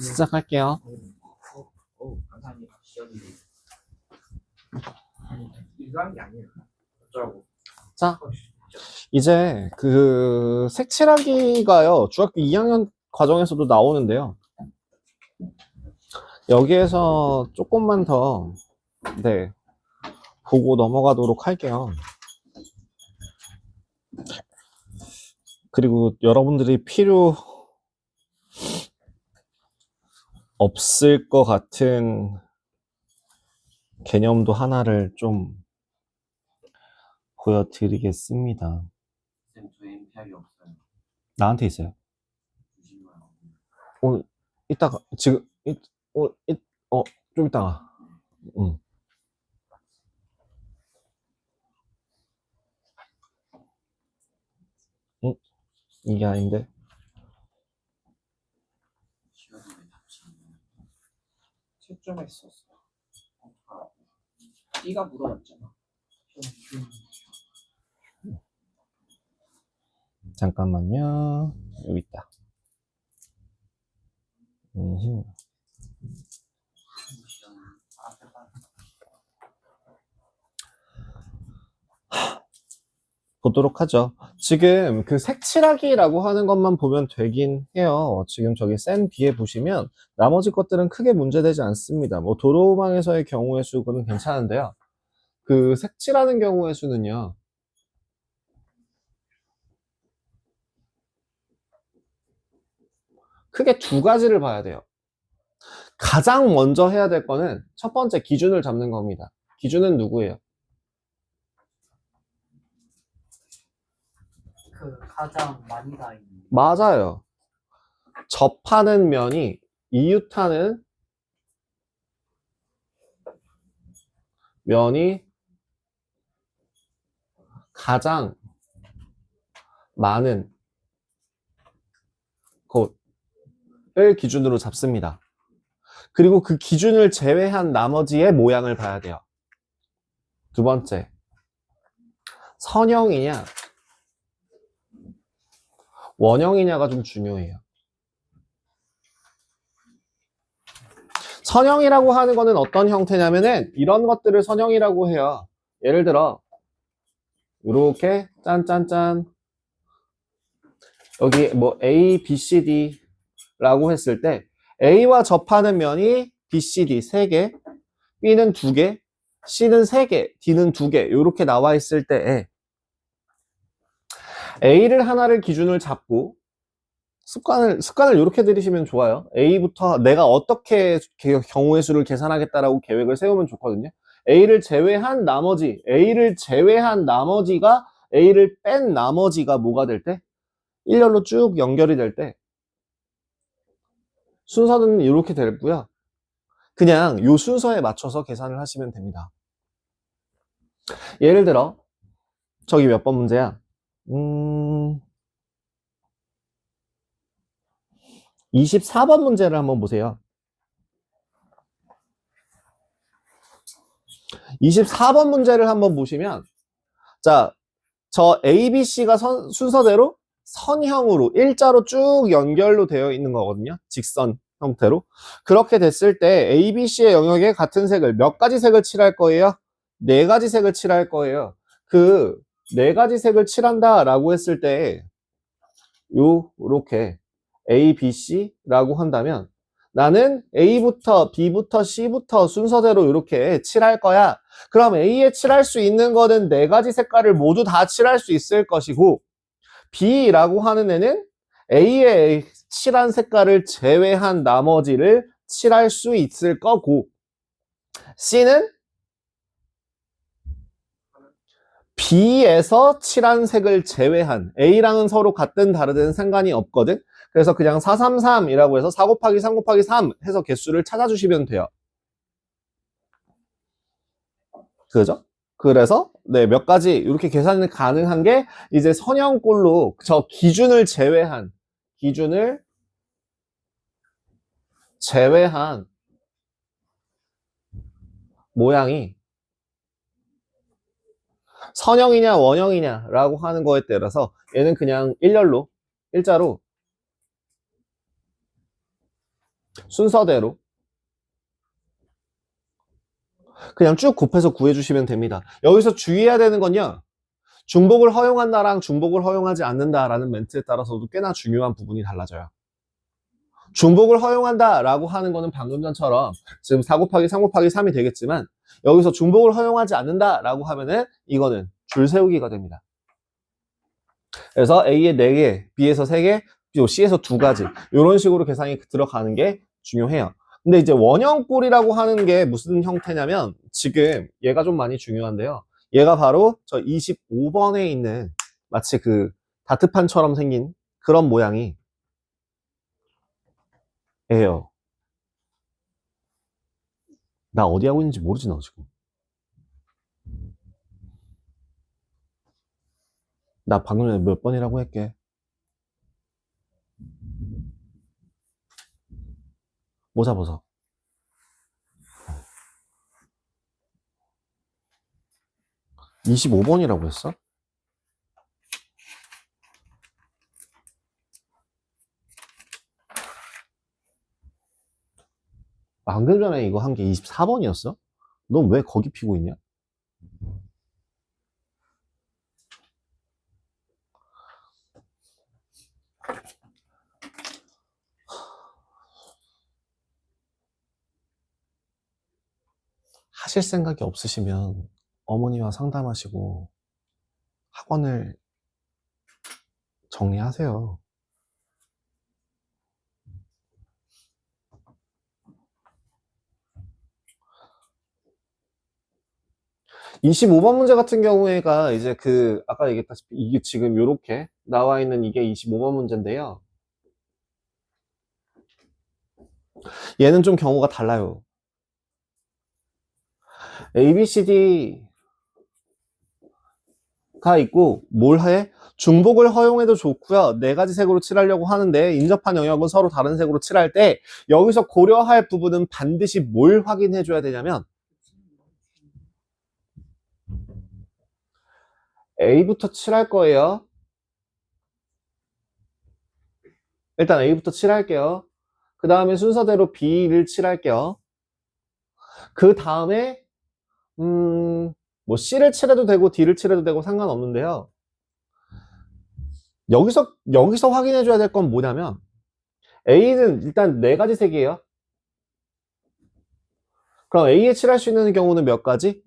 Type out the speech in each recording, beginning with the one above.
시작할게요. 감사합니다. 이상한 게 아니에요. 어쩌라고. 자, 이제 그 색칠하기가요, 중학교 2학년 과정에서도 나오는데요. 여기에서 조금만 더, 네, 보고 넘어가도록 할게요. 그리고 여러분들이 필요 없을 것 같은 개념도 하나를 좀 보여드리겠습니다. 쌤, 저 MPR이 없어요. 나한테 있어요. 주시면 오늘 이따가 지금 좀 이따가. 응. 응? 이게 아닌데. 시간이 왜 닥치는 채점에 있었어. B가 물어봤잖아. 잠깐만요. 여기 있다. 음흠. 보도록 하죠. 지금 그 색칠하기라고 하는 것만 보면 되긴 해요. 지금 저기 센 B에 보시면 나머지 것들은 크게 문제되지 않습니다. 뭐 도로망에서의 경우의 수는 괜찮은데요. 그 색칠하는 경우의 수는요. 크게 두 가지를 봐야 돼요. 가장 먼저 해야 될 거는 첫 번째 기준을 잡는 겁니다. 기준은 누구예요? 그 가장 많이 가 있는. 맞아요. 접하는 면이 이웃하는 면이 가장 많은 곳을 기준으로 잡습니다. 그리고 그 기준을 제외한 나머지의 모양을 봐야 돼요. 두 번째, 선형이냐 원형이냐가 좀 중요해요. 선형이라고 하는 거는 어떤 형태냐면은 이런 것들을 선형이라고 해요. 예를 들어 이렇게 짠짠짠 여기 뭐 A, B, C, D 라고 했을 때 A와 접하는 면이 B, C, D 3개, B는 2개, C는 3개, D는 2개 이렇게 나와 있을 때 A를 하나를 기준을 잡고 습관을 이렇게 들이시면 좋아요. A부터 내가 어떻게 경우의 수를 계산하겠다라고 계획을 세우면 좋거든요. A를 제외한 나머지가 A를 뺀 나머지가 뭐가 될 때? 일렬로 쭉 연결이 될 때 순서는 이렇게 되고요. 그냥 요 순서에 맞춰서 계산을 하시면 됩니다. 예를 들어 저기 몇 번 문제야? 24번 문제를 한번 보세요. 24번 문제를 한번 보시면 자, 저 A, B, C가 순서대로 선형으로 일자로 쭉 연결로 되어 있는 거거든요. 직선 형태로. 그렇게 됐을 때 A, B, C의 영역에 같은 색을 몇 가지 색을 칠할 거예요? 4가지 색을 칠할 거예요. 그 4가지 색을 칠한다 라고 했을 때 요렇게 A, B, C라고 한다면 나는 A부터 B부터 C부터 순서대로 이렇게 칠할 거야. 그럼 A에 칠할 수 있는 거는 4가지 색깔을 모두 다 칠할 수 있을 것이고 B라고 하는 애는 A에 칠한 색깔을 제외한 나머지를 칠할 수 있을 거고 C는 B에서 칠한 색을 제외한 A랑은 서로 같든 다르든 상관이 없거든. 그래서 그냥 433이라고 해서 4 곱하기 3 곱하기 3 해서 개수를 찾아주시면 돼요. 그죠? 그래서 네, 몇 가지 이렇게 계산이 가능한 게 이제 선형꼴로 저 기준을 제외한 모양이 선형이냐 원형이냐 라고 하는 거에 따라서 얘는 그냥 일자로 순서대로 그냥 쭉 곱해서 구해주시면 됩니다. 여기서 주의해야 되는 건요. 중복을 허용한다랑 중복을 허용하지 않는다라는 멘트에 따라서도 꽤나 중요한 부분이 달라져요. 중복을 허용한다라고 하는 거는 방금 전처럼 지금 4 곱하기 3 곱하기 3이 되겠지만 여기서 중복을 허용하지 않는다라고 하면은 이거는 줄 세우기가 됩니다. 그래서 A에 4개, B에서 3개, C에서 2가지 이런 식으로 계산이 들어가는 게 중요해요. 근데 이제 원형꼴이라고 하는 게 무슨 형태냐면 지금 얘가 좀 많이 중요한데요. 얘가 바로 저 25번에 있는 마치 그 다트판처럼 생긴 그런 모양이 예요. 나 어디 하고 있는지 모르지 너 지금. 나 방금 전에 몇 번이라고 할게. 모자 벗어. 어. 25번이라고 했어? 방금 전에 이거 한 게 24번이었어? 넌 왜 거기 피고 있냐? 하실 생각이 없으시면 어머니와 상담하시고 학원을 정리하세요. 25번 문제 같은 경우에가 이제 그 아까 얘기했다시피 이게 지금 이렇게 나와 있는 이게 25번 문제인데요. 얘는 좀 경우가 달라요. A, B, C, D가 있고 뭘 해? 중복을 허용해도 좋고요. 4가지 색으로 칠하려고 하는데 인접한 영역은 서로 다른 색으로 칠할 때 여기서 고려할 부분은 반드시 뭘 확인해 줘야 되냐면 A부터 칠할 거예요. 일단 A부터 칠할게요. 그 다음에 순서대로 B를 칠할게요. 그 다음에 뭐 C를 칠해도 되고 D를 칠해도 되고 상관없는데요. 여기서 확인해 줘야 될 건 뭐냐면 A는 일단 4가지 색이에요. 그럼 A에 칠할 수 있는 경우는 몇 가지?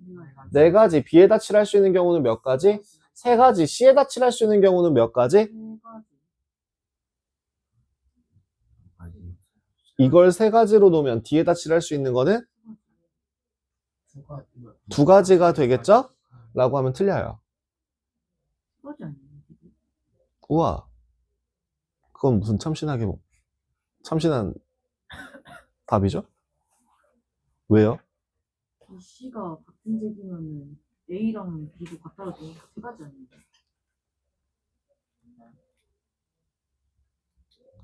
4가지. B에다 칠할 수 있는 경우는 몇 가지? 3가지. C에다 칠할 수 있는 경우는 몇 가지? 이걸 3가지로 놓으면 D에다 칠할 수 있는 거는 2가지가 되겠죠? 라고 하면 틀려요. 우와. 그건 무슨 참신한 답이죠? 왜요? C가 같은 색이면은 A랑 B도 같아도 세 가지 아니에요?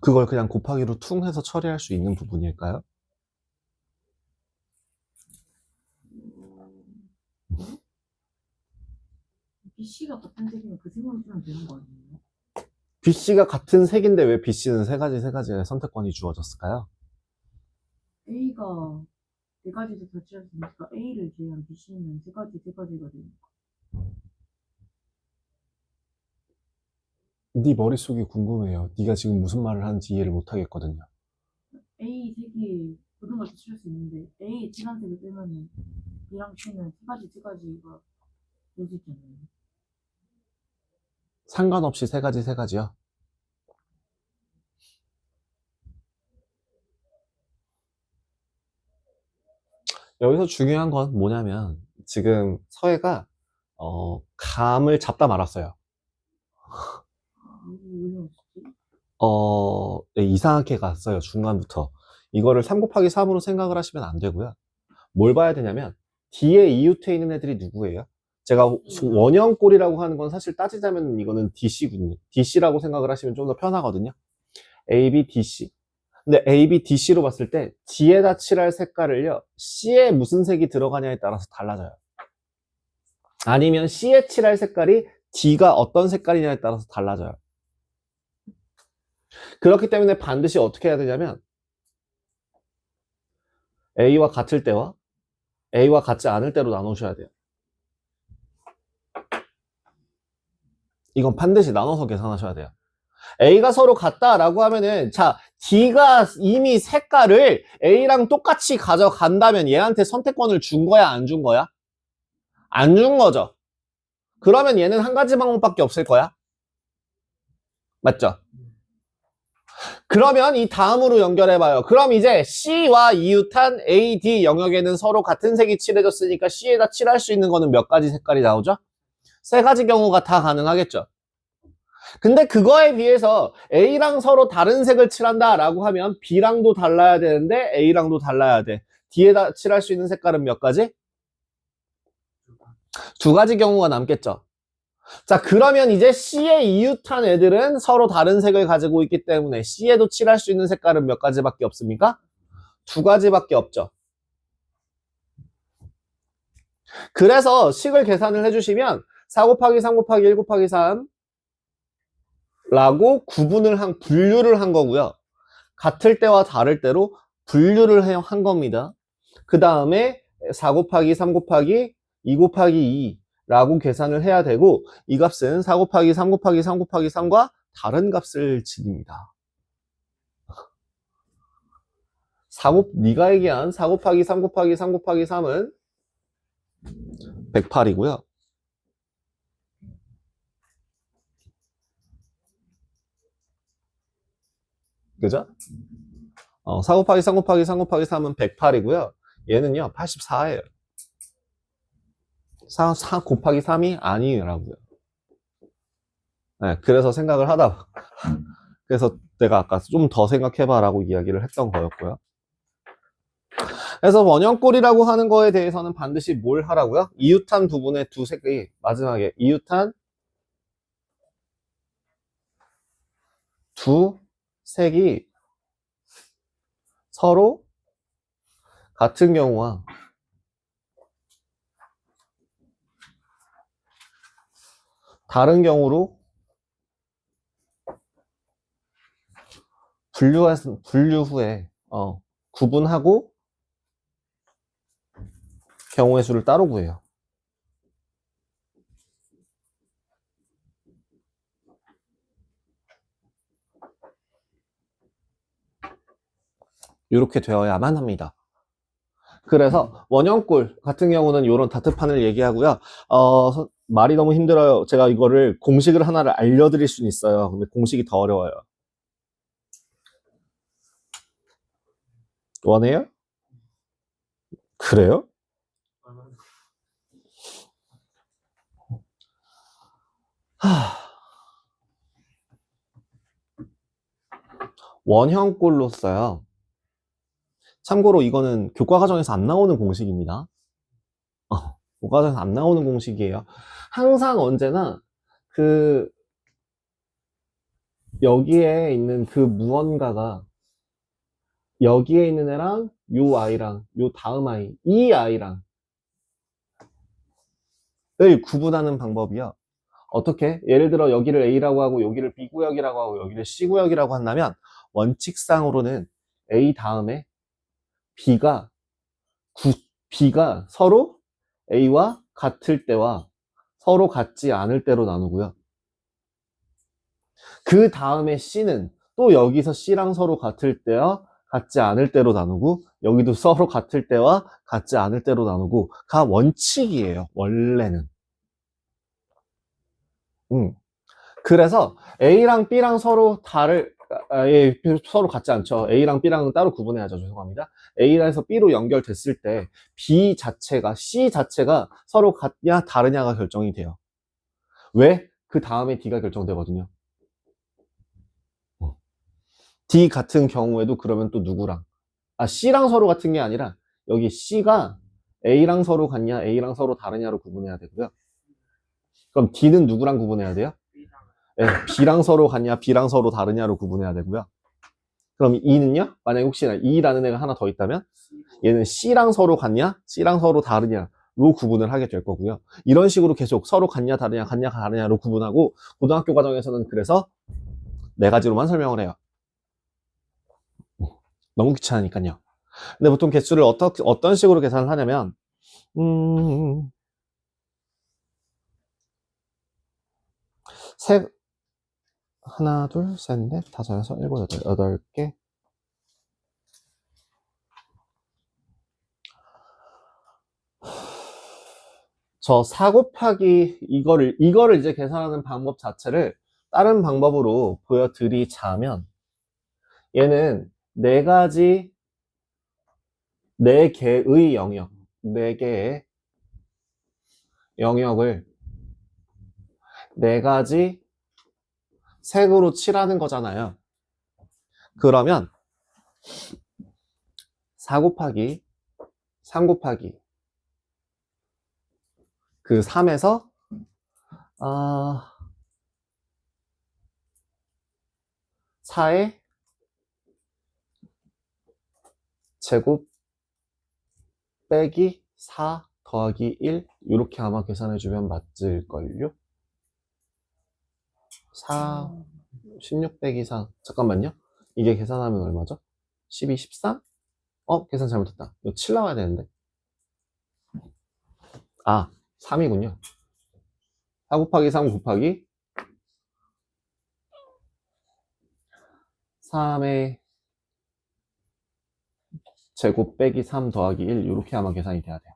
그걸 그냥 곱하기로 퉁 해서 처리할 수 있는 부분일까요? BC가 같은 색이면 그 색만 쓰면 되는 거 아니에요? BC가 같은 색인데 왜 BC는 3가지의 선택권이 주어졌을까요? A가 4가지도 같이 할 수 있으니까 A를 제외한 BC는 세 가지가 되니까. 네 머릿속이 궁금해요. 네가 지금 무슨 말을 하는지 이해를 못 하겠거든요. A 색이 모든 걸 칠할 수 있는데 A 진한 색을 빼면은 B랑 C는 세 가지가 될 수 있잖아요. 상관없이 3가지요. 여기서 중요한 건 뭐냐면 지금 서해가 감을 잡다 말았어요. 왜 없지? 네, 이상하게 갔어요. 중간부터. 이거를 3 곱하기 3으로 생각을 하시면 안 되고요. 뭘 봐야 되냐면 D에 이웃해 있는 애들이 누구예요? 제가 원형꼴이라고 하는 건 사실 따지자면 이거는 DC군요. DC라고 생각을 하시면 좀 더 편하거든요. A, B, DC. 근데 A, B, DC로 봤을 때 D에다 칠할 색깔을요. C에 무슨 색이 들어가냐에 따라서 달라져요. 아니면 C에 칠할 색깔이 D가 어떤 색깔이냐에 따라서 달라져요. 그렇기 때문에 반드시 어떻게 해야 되냐면 A와 같을 때와 A와 같지 않을 때로 나누셔야 돼요. 이건 반드시 나눠서 계산하셔야 돼요. A가 서로 같다라고 하면은, 자, D가 이미 색깔을 A랑 똑같이 가져간다면 얘한테 선택권을 준 거야, 안 준 거야? 안 준 거죠. 그러면 얘는 한 가지 방법밖에 없을 거야. 맞죠? 그러면 이 다음으로 연결해봐요. 그럼 이제 C와 이웃한 A, D 영역에는 서로 같은 색이 칠해졌으니까 C에다 칠할 수 있는 거는 몇 가지 색깔이 나오죠? 세 가지 경우가 다 가능하겠죠. 근데 그거에 비해서 A랑 서로 다른 색을 칠한다라고 하면 B랑도 달라야 되는데 A랑도 달라야 돼. D에다 칠할 수 있는 색깔은 몇 가지? 두 가지 경우가 남겠죠. 자, 그러면 이제 C에 이웃한 애들은 서로 다른 색을 가지고 있기 때문에 C에도 칠할 수 있는 색깔은 몇 가지밖에 없습니까? 두 가지밖에 없죠. 그래서 식을 계산을 해주시면 4 곱하기 3 곱하기 1 곱하기 3 라고 분류를 한 거고요. 같을 때와 다를 때로 분류를 한 겁니다. 그 다음에 4 곱하기 3 곱하기 2 곱하기 2라고 계산을 해야 되고, 이 값은 4 곱하기 3 곱하기 3 곱하기 3과 다른 값을 지닙니다. 네가 얘기한 4 곱하기 3 곱하기 3 곱하기 3은 108이고요. 그죠? 4 곱하기 3 곱하기 3 곱하기 3은 108이고요. 얘는요, 84예요. 4 곱하기 3이 아니라고요. 네, 그래서 생각을 하다. 그래서 내가 아까 좀 더 생각해봐라고 이야기를 했던 거였고요. 그래서 원형꼴이라고 하는 거에 대해서는 반드시 뭘 하라고요? 이웃한 부분의 두 색이, 마지막에 이웃한 두 색이 서로 같은 경우와 다른 경우로 분류 후에 구분하고 경우의 수를 따로 구해요. 이렇게 되어야만 합니다. 그래서 원형꼴 같은 경우는 이런 다트판을 얘기하고요. 말이 너무 힘들어요. 제가 이거를 공식을 하나를 알려드릴 수는 있어요. 근데 공식이 더 어려워요. 원해요? 그래요? 원형꼴로 써요. 참고로 이거는 교과과정에서 안 나오는 공식입니다. 교과과정에서 안 나오는 공식이에요. 항상 언제나 여기에 있는 그 무언가가 여기에 있는 애랑 요 아이랑 요 다음 아이, 이 아이랑 을 구분하는 방법이요. 어떻게? 예를 들어 여기를 A라고 하고 여기를 B구역이라고 하고 여기를 C구역이라고 한다면 원칙상으로는 A 다음에 B가 서로 A와 같을 때와 서로 같지 않을 때로 나누고요. 그 다음에 C는 또 여기서 C랑 서로 같을 때와 같지 않을 때로 나누고 여기도 서로 같을 때와 같지 않을 때로 나누고가 원칙이에요. 원래는. 그래서 A랑 B랑 서로 서로 같지 않죠. A랑 B랑은 따로 구분해야죠. 죄송합니다. A에서 B로 연결됐을 때 B 자체가, C 자체가 서로 같냐 다르냐가 결정이 돼요. 왜? 그 다음에 D가 결정되거든요. D 같은 경우에도 그러면 또 누구랑? C랑 서로 같은 게 아니라 여기 C가 A랑 서로 같냐, A랑 서로 다르냐로 구분해야 되고요. 그럼 D는 누구랑 구분해야 돼요? 네, B랑 서로 같냐, B랑 서로 다르냐로 구분해야 되고요. 그럼 E는요? 만약에 혹시나 E라는 애가 하나 더 있다면 얘는 C랑 서로 같냐, C랑 서로 다르냐로 구분을 하게 될 거고요. 이런 식으로 계속 서로 같냐, 다르냐, 같냐, 다르냐로 구분하고 고등학교 과정에서는 그래서 네 가지로만 설명을 해요. 너무 귀찮으니까요. 근데 보통 개수를 어떤 식으로 계산을 하냐면, 하나, 둘, 셋, 넷, 다섯, 여섯, 일곱, 여덟, 8개. 저 4 곱하기 이거를 이제 계산하는 방법 자체를 다른 방법으로 보여드리자면, 얘는 네 개의 영역, 네 개의 영역을 네 가지 색으로 칠하는 거잖아요. 그러면 4 곱하기 3 곱하기 그 3에서 4의 제곱 빼기 4 더하기 1 이렇게 아마 계산해주면 맞을걸요? 16 빼기 4 잠깐만요. 이게 계산하면 얼마죠? 12, 13? 계산 잘못했다. 이거 7 나와야 되는데. 3이군요. 4 곱하기 3 곱하기 3의 제곱 빼기 3 더하기 1 이렇게 아마 계산이 돼야 돼요.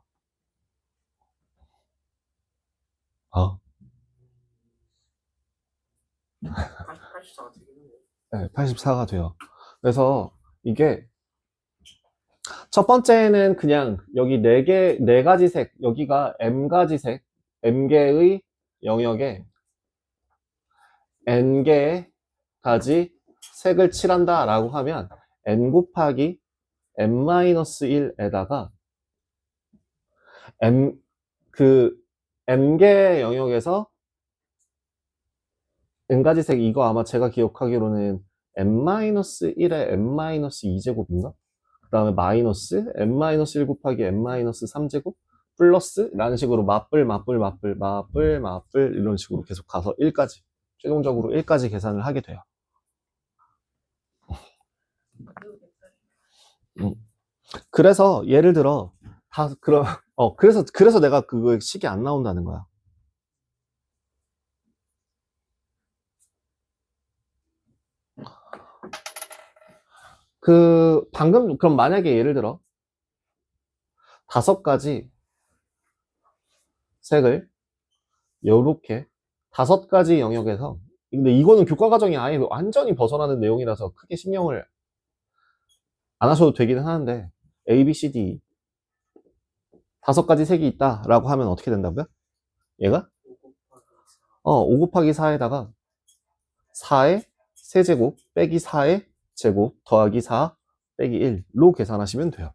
84가 되겠네요. 네, 84가 돼요. 그래서 이게 첫 번째는 그냥 여기 네 가지 색, 여기가 M가지 색, M개의 영역에 N개의 가지 색을 칠한다 라고 하면 N 곱하기 N-1에다가 M개 영역에서 N가지 색 이거 아마 제가 기억하기로는 N-1에 N-2제곱인가? 그 다음에 마이너스 N-1 곱하기 N-3제곱 플러스 라는 식으로 맞불 이런 식으로 계속 가서 1까지 최종적으로 1까지 계산을 하게 돼요. 그래서 예를 들어 그래서 내가 그거 식이 안 나온다는 거야. 그럼 만약에 예를 들어 5가지 색을 요렇게 5가지 영역에서, 근데 이거는 교과 과정이 아예 완전히 벗어나는 내용이라서 크게 신경을 안 하셔도 되기는 하는데, A, B, C, D 5가지 색이 있다 라고 하면 어떻게 된다고요? 얘가 5 곱하기 4에다가 4의 세제곱 빼기 4의 제곱 더하기 4 빼기 1로 계산하시면 돼요.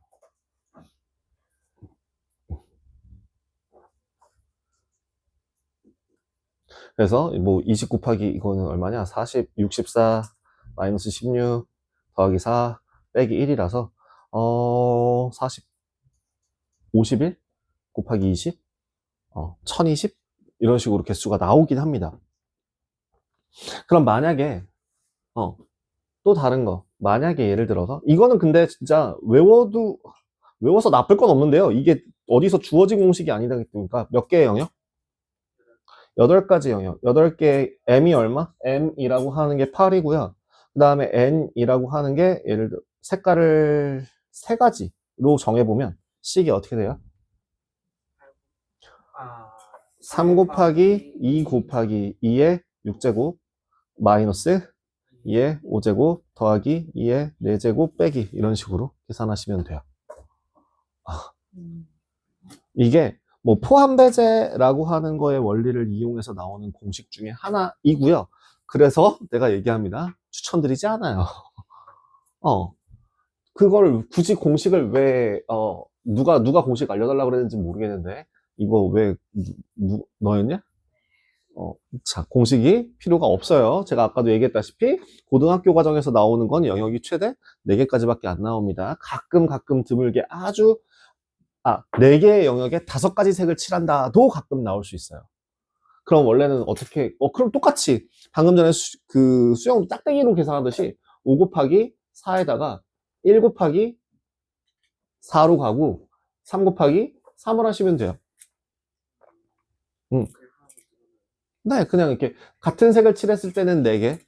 그래서 뭐 20 곱하기 이거는 얼마냐? 40, 64 마이너스 16 더하기 4 빼기 1이라서 40 51 곱하기 20 1020 이런 식으로 개수가 나오긴 합니다. 그럼 만약에 또 다른 거, 만약에 예를 들어서 이거는 근데 진짜 외워서 나쁠 건 없는데요. 이게 어디서 주어진 공식이 아니다 보니까 몇 개의 영역? 8가지 영역. 8개 M이 얼마? M이라고 하는 게 8이고요. 그 다음에 N이라고 하는 게 예를 들어 색깔을 3가지로 정해보면 식이 어떻게 돼요? 3 곱하기 2 곱하기 2의 6제곱 마이너스 2의 5제곱 더하기 2의 4제곱 빼기 이런 식으로 계산하시면 돼요. 이게 뭐 포함배제라고 하는 거의 원리를 이용해서 나오는 공식 중에 하나이고요. 그래서 내가 얘기합니다. 추천드리지 않아요. 그걸 굳이 공식을 왜 누가 공식 알려달라고 그랬는지 모르겠는데 이거 왜 너였냐? 자, 공식이 필요가 없어요. 제가 아까도 얘기했다시피 고등학교 과정에서 나오는 건 영역이 최대 4개까지밖에 안 나옵니다. 가끔 드물게 4개의 영역에 5가지 색을 칠한다도 가끔 나올 수 있어요. 그럼 원래는 어떻게, 그럼 똑같이 방금 전에 수영 짝대기로 계산하듯이 5 곱하기 4에다가 1 곱하기 4로 가고 3 곱하기 3을 하시면 돼요. 네, 그냥 이렇게 같은 색을 칠했을 때는 4개,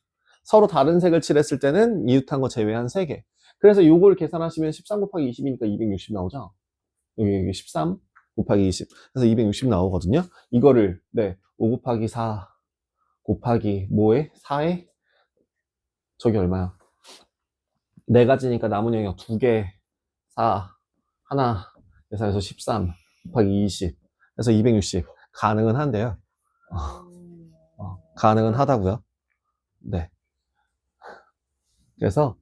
서로 다른 색을 칠했을 때는 이웃한 거 제외한 3개. 그래서 요걸 계산하시면 13 곱하기 20이니까 260 나오죠? 여기 13 곱하기 20. 그래서 260 나오거든요. 이거를, 네, 5 곱하기 4 곱하기 뭐에? 4에? 저기 얼마야? 4가지니까 남은 영역 2개, 4, 하나, 계산해서 13 곱하기 20. 그래서 260. 가능은 한데요. 가능은 하다고요. 네. 그래서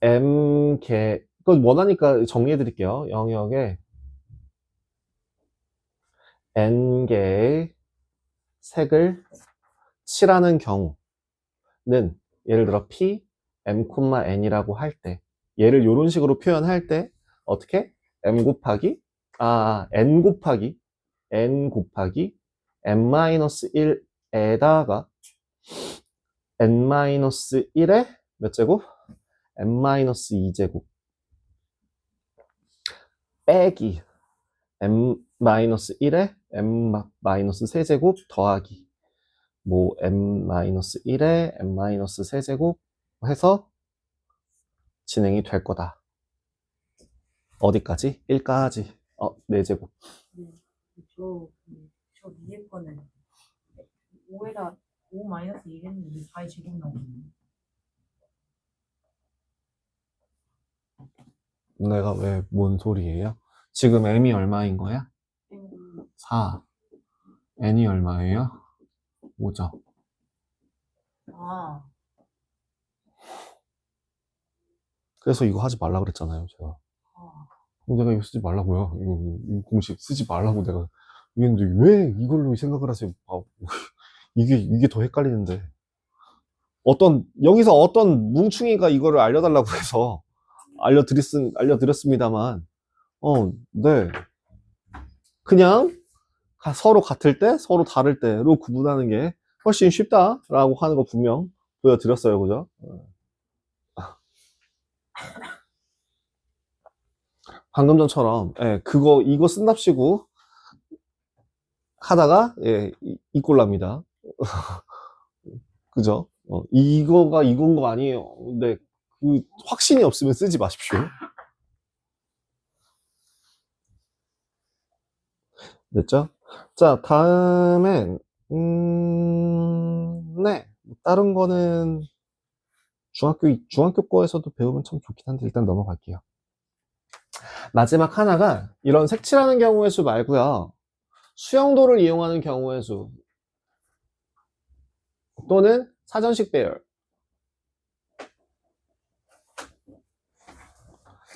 m개, 그거 원하니까 정리해 드릴게요. 영역에 n개의 색을 칠하는 경우는 예를 들어 p, m, n이라고 할 때 얘를 이런 식으로 표현할 때 어떻게? n 곱하기 n-1에다가 n-1의 몇 제곱? n-2제곱 빼기 n-1의 n-3제곱 더하기 뭐 n-1의 n-3제곱 해서 진행이 될 거다. 어디까지? 1까지. 4제곱. 네. 저 위에 거는 5에다 5 마이너스 1 했는데 4의 제곱 나오거든요. 내가 왜 뭔 소리예요? 지금 m이 얼마인 거야? 4. n이 얼마예요? 5죠. 아, 그래서 이거 하지 말라 그랬잖아요, 제가. 내가 이거 쓰지 말라고요. 이 공식 쓰지 말라고 내가. 이게 왜 이걸로 생각을 하세요? 이게 더 헷갈리는데. 여기서 어떤 뭉충이가 이거를 알려달라고 해서 알려드렸습니다만, 네. 그냥 서로 같을 때, 서로 다를 때로 구분하는 게 훨씬 쉽다라고 하는 거 분명 보여드렸어요. 그죠? 방금 전처럼, 예, 이거 쓴답시고 하다가, 예, 이꼴 납니다. 그죠? 이거가 이건 거 아니에요. 근데 그 확신이 없으면 쓰지 마십시오. 됐죠? 자, 다음엔, 네. 다른 거는 중학교 거에서도 배우면 참 좋긴 한데 일단 넘어갈게요. 마지막 하나가 이런 색칠하는 경우의 수 말고요. 수영도를 이용하는 경우의 수 또는 사전식 배열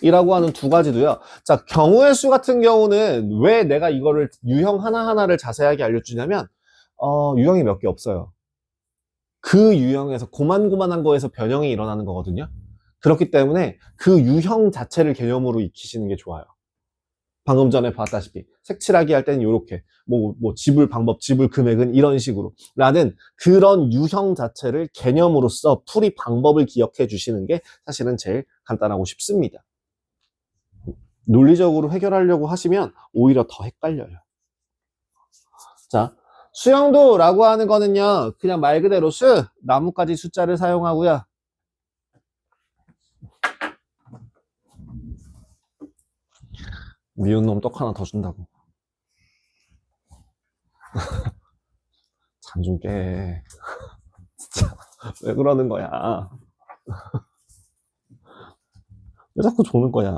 이라고 하는 두 가지도요. 자, 경우의 수 같은 경우는 왜 내가 이거를 유형 하나하나를 자세하게 알려주냐면 유형이 몇 개 없어요. 그 유형에서 고만고만한 거에서 변형이 일어나는 거거든요. 그렇기 때문에 그 유형 자체를 개념으로 익히시는 게 좋아요. 방금 전에 봤다시피 색칠하기 할 때는 이렇게 뭐 지불 방법, 지불 금액은 이런 식으로 라는 그런 유형 자체를 개념으로서 풀이 방법을 기억해 주시는 게 사실은 제일 간단하고 쉽습니다. 논리적으로 해결하려고 하시면 오히려 더 헷갈려요. 자, 수영도라고 하는 거는요, 그냥 말 그대로 나뭇가지 숫자를 사용하고요. 미운 놈 떡 하나 더 준다고. 잠 좀 깨. 진짜 왜 그러는 거야? 왜 자꾸 조는 거야?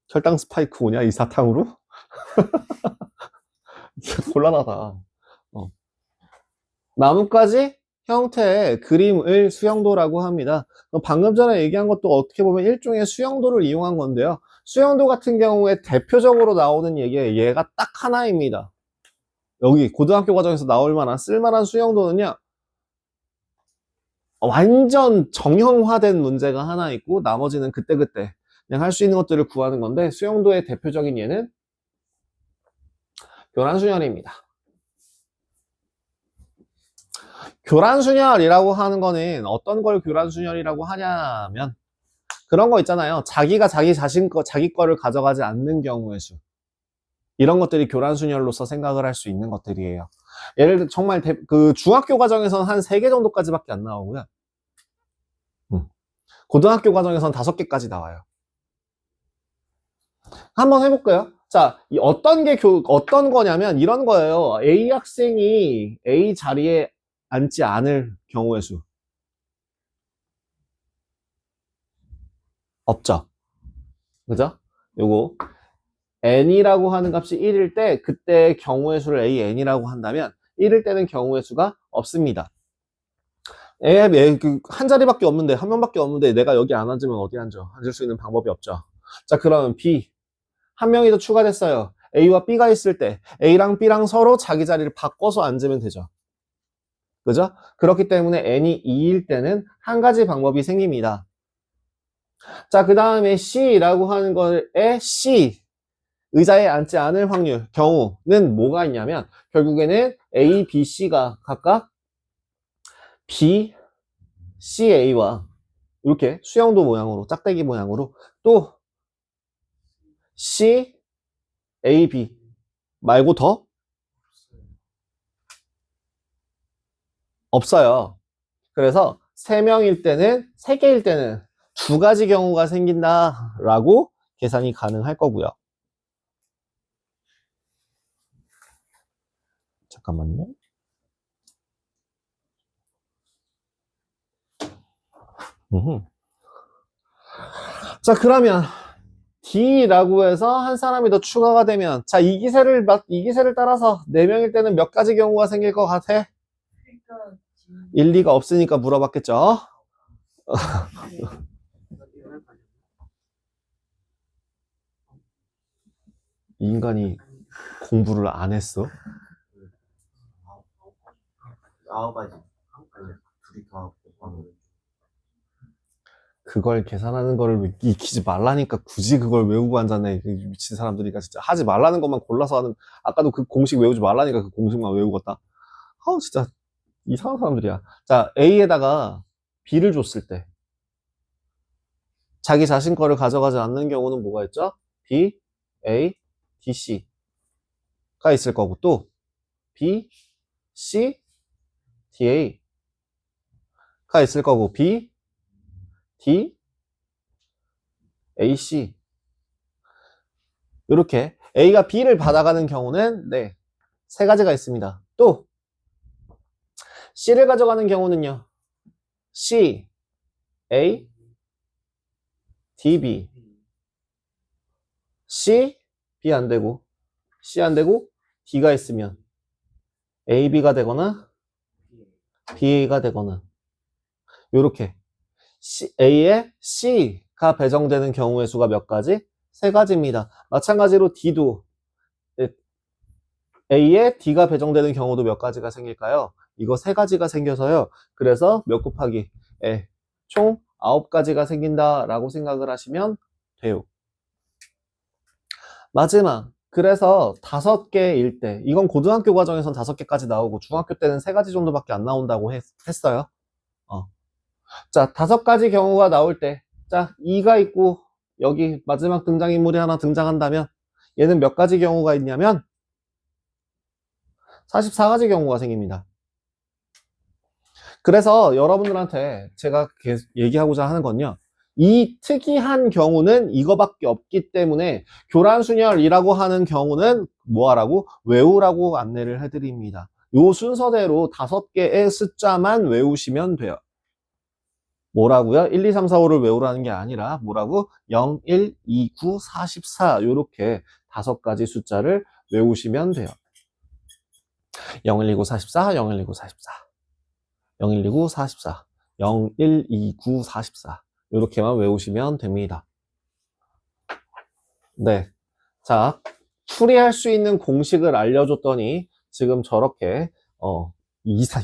혈당 스파이크 오냐 이 사탕으로? 곤란하다. 나뭇가지 형태의 그림을 수영도라고 합니다. 방금 전에 얘기한 것도 어떻게 보면 일종의 수영도를 이용한 건데요. 수영도 같은 경우에 대표적으로 나오는 얘기가 얘가 딱 하나입니다. 여기 고등학교 과정에서 나올 만한 쓸만한 수영도는요. 완전 정형화된 문제가 하나 있고 나머지는 그때그때 그냥 할 수 있는 것들을 구하는 건데 수영도의 대표적인 예는 교란순열입니다. 교란순열이라고 하는 거는 어떤 걸 교란순열이라고 하냐면 그런 거 있잖아요. 자기가 자기 거를 가져가지 않는 경우의 수. 이런 것들이 교란순열로서 생각을 할 수 있는 것들이에요. 예를 들어 정말 그 중학교 과정에서는 한 3개 정도까지밖에 안 나오고요. 고등학교 과정에서는 5개까지 나와요. 한번 해볼까요? 자, 어떤 거냐면 이런 거예요. A 학생이 A 자리에 앉지 않을 경우의 수. 없죠. 그죠? 요거 n이라고 하는 값이 1일 때 그때 경우의 수를 an이라고 한다면 1일 때는 경우의 수가 없습니다. 한 자리밖에 없는데 한 명밖에 없는데 내가 여기 안 앉으면 어디 앉아? 앉을 수 있는 방법이 없죠. 자, 그러면 B 한 명이 더 추가됐어요. A와 B가 있을 때 A랑 B랑 서로 자기 자리를 바꿔서 앉으면 되죠. 그죠? 그렇기 때문에 n이 2일 때는 한 가지 방법이 생깁니다. 자, 그 다음에 C라고 하는 거에 C 의자에 앉지 않을 확률 경우는 뭐가 있냐면 결국에는 A, B, C가 각각 B, C, A와 이렇게 수영도 모양으로 짝대기 모양으로 또 C, A, B 말고 더 없어요. 그래서 3명일 때는 3개일 때는 2가지 경우가 생긴다라고 계산이 가능할 거고요. 잠깐만요. 자, 그러면 D라고 해서 한 사람이 더 추가가 되면 자, 이 기세를 따라서 4명일 때는 몇 가지 경우가 생길 것 같아? 1, 2가 없으니까 물어봤겠죠? 이 인간이 공부를 안 했어? 9가지. 둘이 더 하는 그걸 계산하는 거를 익히지 말라니까 굳이 그걸 외우고 앉았네. 미친 사람들이니까 진짜 하지 말라는 것만 골라서 하는. 아까도 그 공식 외우지 말라니까 그 공식만 외우겠다. 아우 진짜 이상한 사람들이야. 자, A에다가 B를 줬을 때 자기 자신 거를 가져가지 않는 경우는 뭐가 있죠? B, A, D, C가 있을 거고 또 B, C, D, A가 있을 거고 B, D, A, C 이렇게 A가 B를 받아가는 경우는 네, 3가지가 있습니다. 또 C를 가져가는 경우는요. C, A, D, B C, B 안 되고 C 안 되고 D가 있으면 A, B가 되거나 B, A가 되거나 요렇게 A에 C가 배정되는 경우의 수가 몇 가지? 3가지입니다. 마찬가지로 D도 A에 D가 배정되는 경우도 몇 가지가 생길까요? 이거 3가지가 생겨서요. 그래서 몇 곱하기 총 9가지가 생긴다라고 생각을 하시면 돼요. 마지막 그래서 5개일 때 이건 고등학교 과정에선 5개까지 나오고 중학교 때는 3가지 정도밖에 안 나온다고 했어요. 자, 5가지 경우가 나올 때 자, 2가 있고 여기 마지막 등장인물이 하나 등장한다면 얘는 몇 가지 경우가 있냐면 44가지 경우가 생깁니다. 그래서 여러분들한테 제가 얘기하고자 하는 건요. 이 특이한 경우는 이거밖에 없기 때문에 교란순열이라고 하는 경우는 뭐하라고? 외우라고 안내를 해드립니다. 요 순서대로 5개의 숫자만 외우시면 돼요. 뭐라고요? 1, 2, 3, 4, 5를 외우라는 게 아니라 뭐라고? 0, 1, 2, 9, 44 요렇게 5가지 숫자를 외우시면 돼요. 0, 1, 2, 9, 44, 0, 1, 2, 9, 44 0, 1, 2, 9, 44 0, 1, 2, 9, 44 요렇게만 외우시면 됩니다. 네, 자 추리할 수 있는 공식을 알려줬더니 지금 저렇게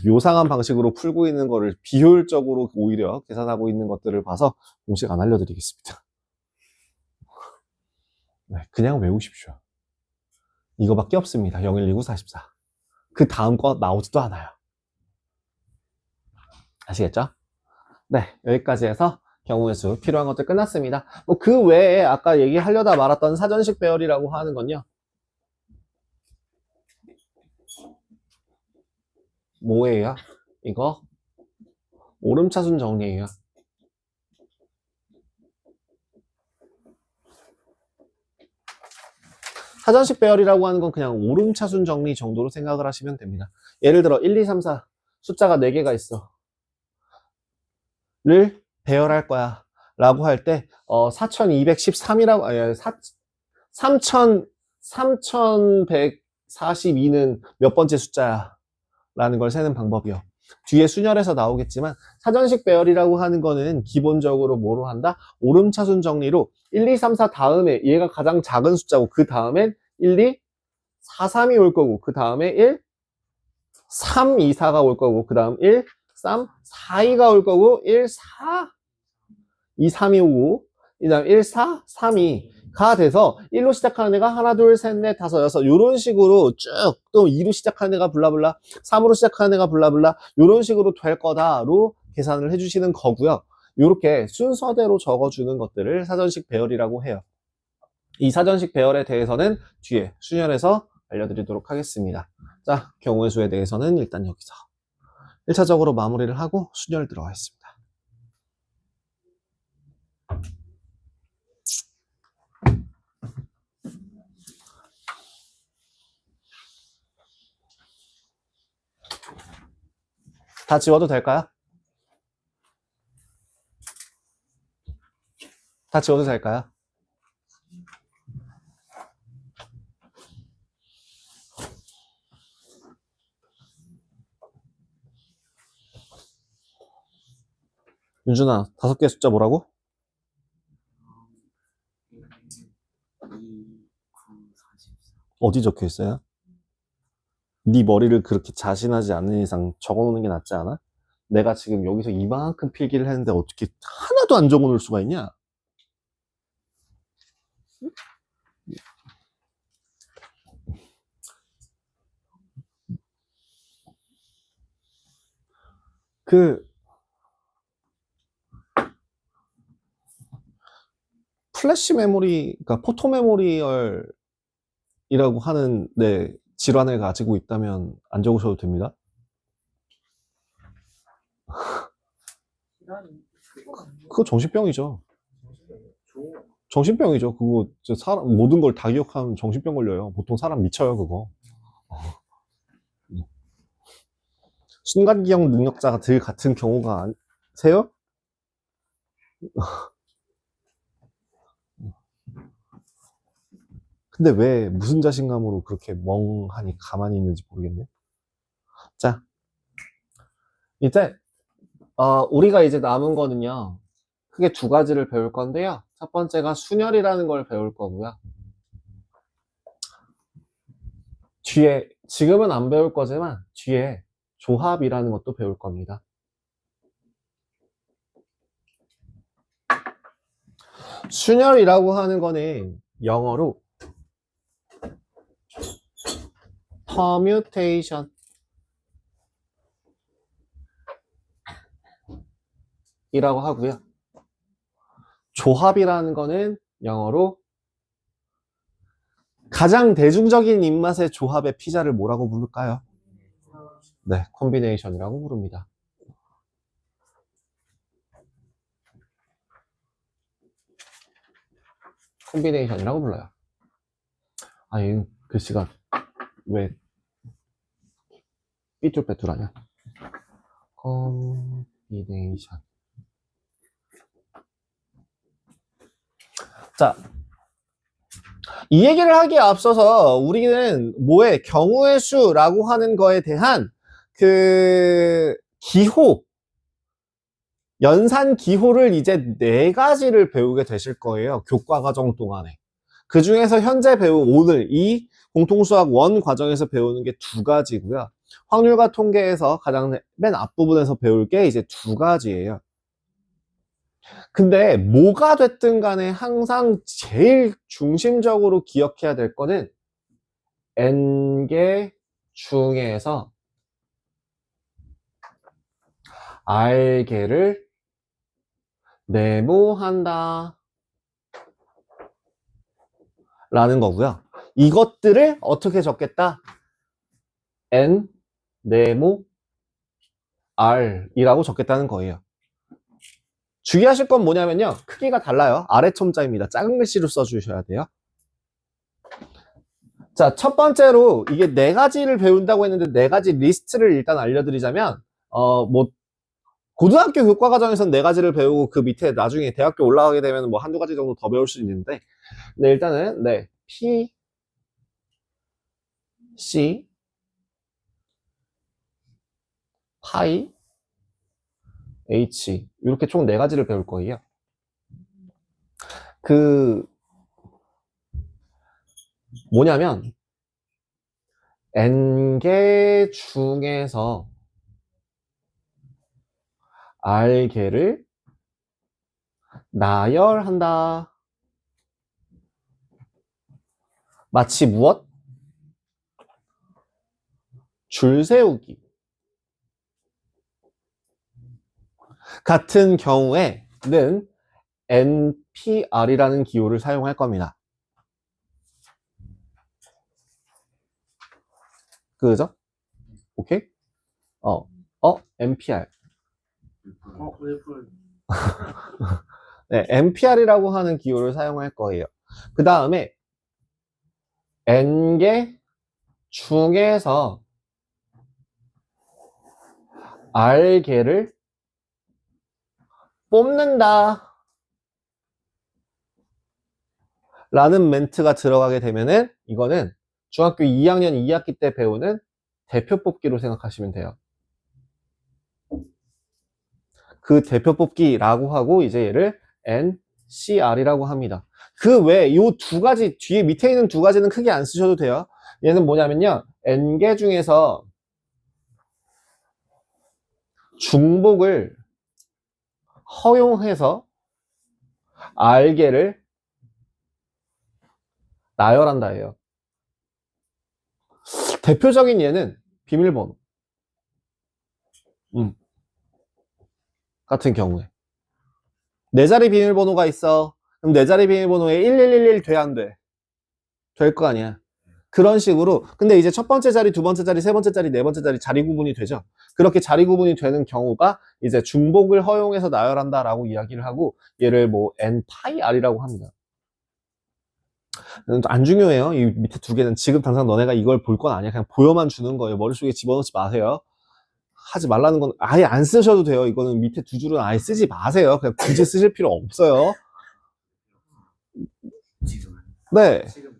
요상한 방식으로 풀고 있는 거를 비효율적으로 오히려 계산하고 있는 것들을 봐서 공식 안 알려드리겠습니다. 네, 그냥 외우십시오. 이거밖에 없습니다. 0, 1, 2, 9, 44 그 다음 거 나오지도 않아요. 아시겠죠? 네, 여기까지 해서 경우의 수 필요한 것들 끝났습니다. 뭐 그 외에 아까 얘기하려다 말았던 사전식 배열이라고 하는 건요. 뭐예요? 이거 오름차순 정리예요. 사전식 배열이라고 하는 건 그냥 오름차순 정리 정도로 생각을 하시면 됩니다. 예를 들어 1, 2, 3, 4 숫자가 4개가 있어. 를 배열할 거야 라고 할 때 4213이라고 아니 3142는 몇 번째 숫자야 라는 걸 세는 방법이요. 뒤에 순열에서 나오겠지만 사전식 배열이라고 하는 거는 기본적으로 뭐로 한다? 오름차순 정리로 1, 2, 3, 4 다음에 얘가 가장 작은 숫자고 그 다음엔 1, 2, 4, 3이 올 거고 그 다음에 1, 3, 2, 4가 올 거고 그 다음 1, 3, 4, 2가 올 거고 1, 4, 2, 3이 오고 그 다음 1, 4, 3, 2가 돼서 1로 시작하는 애가 하나, 둘, 셋, 넷, 다섯, 여섯 이런 식으로 쭉 또 2로 시작하는 애가 블라블라 3으로 시작하는 애가 블라블라 이런 식으로 될 거다로 계산을 해주시는 거고요. 이렇게 순서대로 적어주는 것들을 사전식 배열이라고 해요. 이 사전식 배열에 대해서는 뒤에 순열에서 알려드리도록 하겠습니다. 자, 경우의 수에 대해서는 일단 여기서 1차적으로 마무리를 하고 순열 들어가겠습니다. 다 지워도 될까요? 다 지워도 될까요? 윤준아, 5개 숫자 뭐라고? 2, 9, 44. 어디 적혀 있어요? 네 머리를 그렇게 자신하지 않는 이상 적어놓는 게 낫지 않아? 내가 지금 여기서 이만큼 필기를 했는데 어떻게 하나도 안 적어놓을 수가 있냐? 그 플래시 메모리, 그러니까 포토 메모리얼이라고 하는 질환을 가지고 있다면 안 적으셔도 됩니다. 그거 정신병이죠. 정신병이죠. 그거 사람 모든 걸 다 기억하면 정신병 걸려요. 보통 사람 미쳐요, 그거. 순간 기억 능력자가 들 같은 경우가 세요? 근데 왜 무슨 자신감으로 그렇게 멍하니 가만히 있는지 모르겠네. 자, 이제 우리가 이제 남은 거는요. 크게 두 가지를 배울 건데요. 첫 번째가 순열이라는 걸 배울 거고요. 뒤에 지금은 안 배울 거지만 뒤에 조합이라는 것도 배울 겁니다. 순열이라고 하는 거는 영어로 permutation 이라고 하고요. 조합이라는 거는 영어로 가장 대중적인 입맛의 조합의 피자를 뭐라고 부를까요? 네, 콤비네이션이라고 부릅니다. 콤비네이션이라고 불러요. 아니, 글씨가 왜 삐뚤빼뚤하냐? 콤비네이션. 자, 이 얘기를 하기에 앞서서 우리는 뭐에 경우의 수라고 하는 거에 대한 그 기호, 연산 기호를 이제 4가지를 배우게 되실 거예요. 교과 과정 동안에. 그 중에서 현재 오늘 이 공통수학 1 과정에서 배우는 게 2가지고요. 확률과 통계에서 가장 맨 앞부분에서 배울 게 이제 2가지예요. 근데 뭐가 됐든 간에 항상 제일 중심적으로 기억해야 될 거는 N개 중에서 R개를 네모한다 라는 거고요. 이것들을 어떻게 적겠다? n 네모 r이라고 적겠다는 거예요. 주의하실 건 뭐냐면요. 크기가 달라요. 아래 첨자입니다. 작은 글씨로 써주셔야 돼요. 자, 첫 번째로 이게 네 가지를 배운다고 했는데 네 가지 리스트를 일단 알려드리자면 뭐 고등학교 교과과정에서는 네 가지를 배우고 그 밑에 나중에 대학교 올라가게 되면 뭐 한두 가지 정도 더 배울 수 있는데 네, 일단은 네 P, C, 파이, H 이렇게 총 네 가지를 배울 거예요. 그 뭐냐면 n개 중에서 r개를 나열한다. 마치 무엇? 줄 세우기 같은 경우에는 NPR이라는 기호를 사용할 겁니다. 그죠? 오케이? NPR. 웨이플. 네, NPR이라고 하는 기호를 사용할 거예요. 그 다음에 N개 중에서 R개를 뽑는다 라는 멘트가 들어가게 되면은 이거는 중학교 2학년 2학기 때 배우는 대표 뽑기로 생각하시면 돼요. 그 대표 뽑기라고 하고 이제 얘를 NCR이라고 합니다. 그 외에 요 두 가지 뒤에 밑에 있는 두 가지는 크게 안 쓰셔도 돼요. 얘는 뭐냐면요. N개 중에서 중복을 허용해서 R개를 나열한다예요. 대표적인 예는 비밀번호 같은 경우에 네 자리 비밀번호가 있어. 그럼 네 자리 비밀번호에 1111 돼, 안 돼? 될 거 아니야. 그런 식으로. 근데 이제 첫 번째 자리, 두 번째 자리, 세 번째 자리, 네 번째 자리 자리 구분이 되죠. 그렇게 자리 구분이 되는 경우가 이제 중복을 허용해서 나열한다라고 이야기를 하고 얘를 뭐 N파이 R이라고 합니다. 안 중요해요. 이 밑에 두 개는 지금 당장 너네가 이걸 볼 건 아니야. 그냥 보여만 주는 거예요. 머릿속에 집어넣지 마세요. 하지 말라는 건 아예 안 쓰셔도 돼요. 이거는 밑에 두 줄은 아예 쓰지 마세요. 그냥 굳이 쓰실 필요 없어요. 지금은. 네. 지금.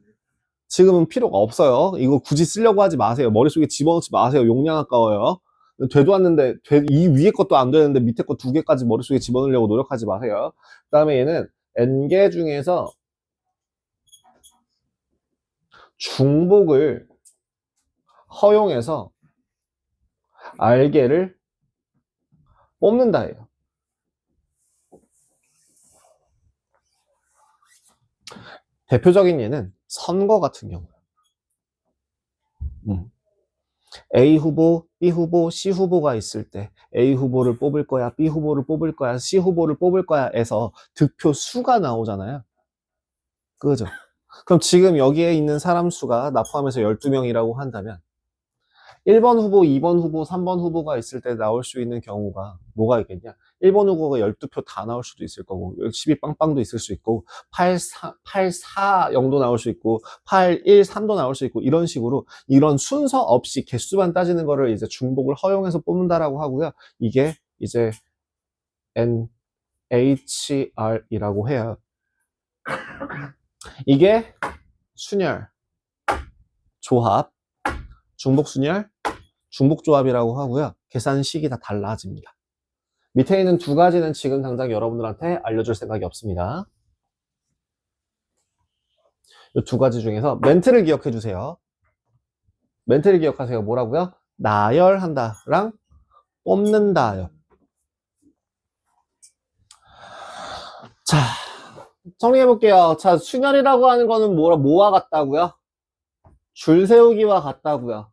지금은 필요가 없어요. 이거 굳이 쓰려고 하지 마세요. 머릿속에 집어넣지 마세요. 용량 아까워요. 되도 않는데, 이 위에 것도 안 되는데 밑에 거 두 개까지 머릿속에 집어넣으려고 노력하지 마세요. 그 다음에 얘는 n개 중에서 중복을 허용해서 r개를 뽑는다 해요. 대표적인 예는 선거 같은 경우예요. A 후보, B 후보, C 후보가 있을 때 A 후보를 뽑을 거야, B 후보를 뽑을 거야, C 후보를 뽑을 거야 에서 득표 수가 나오잖아요. 그죠? 그럼 지금 여기에 있는 사람 수가 나 포함해서 12명이라고 한다면 1번 후보, 2번 후보, 3번 후보가 있을 때 나올 수 있는 경우가 뭐가 있겠냐? 1번 후보가 12표 다 나올 수도 있을 거고 12 빵빵도 있을 수 있고 84, 0도 나올 수 있고 813도 나올 수 있고 이런 식으로 이런 순서 없이 개수만 따지는 거를 이제 중복을 허용해서 뽑는다라고 하고요. 이게 이제 NHR이라고 해요. 이게 순열, 조합, 중복순열, 중복조합이라고 하고요. 계산식이 다 달라집니다. 밑에 있는 두 가지는 지금 당장 여러분들한테 알려줄 생각이 없습니다. 이 두 가지 중에서 멘트를 기억해 주세요. 멘트를 기억하세요. 뭐라고요? 나열한다랑 뽑는다요. 자, 정리해 볼게요. 자, 순열이라고 하는 거는 뭐와 같다고요? 줄 세우기와 같다고요.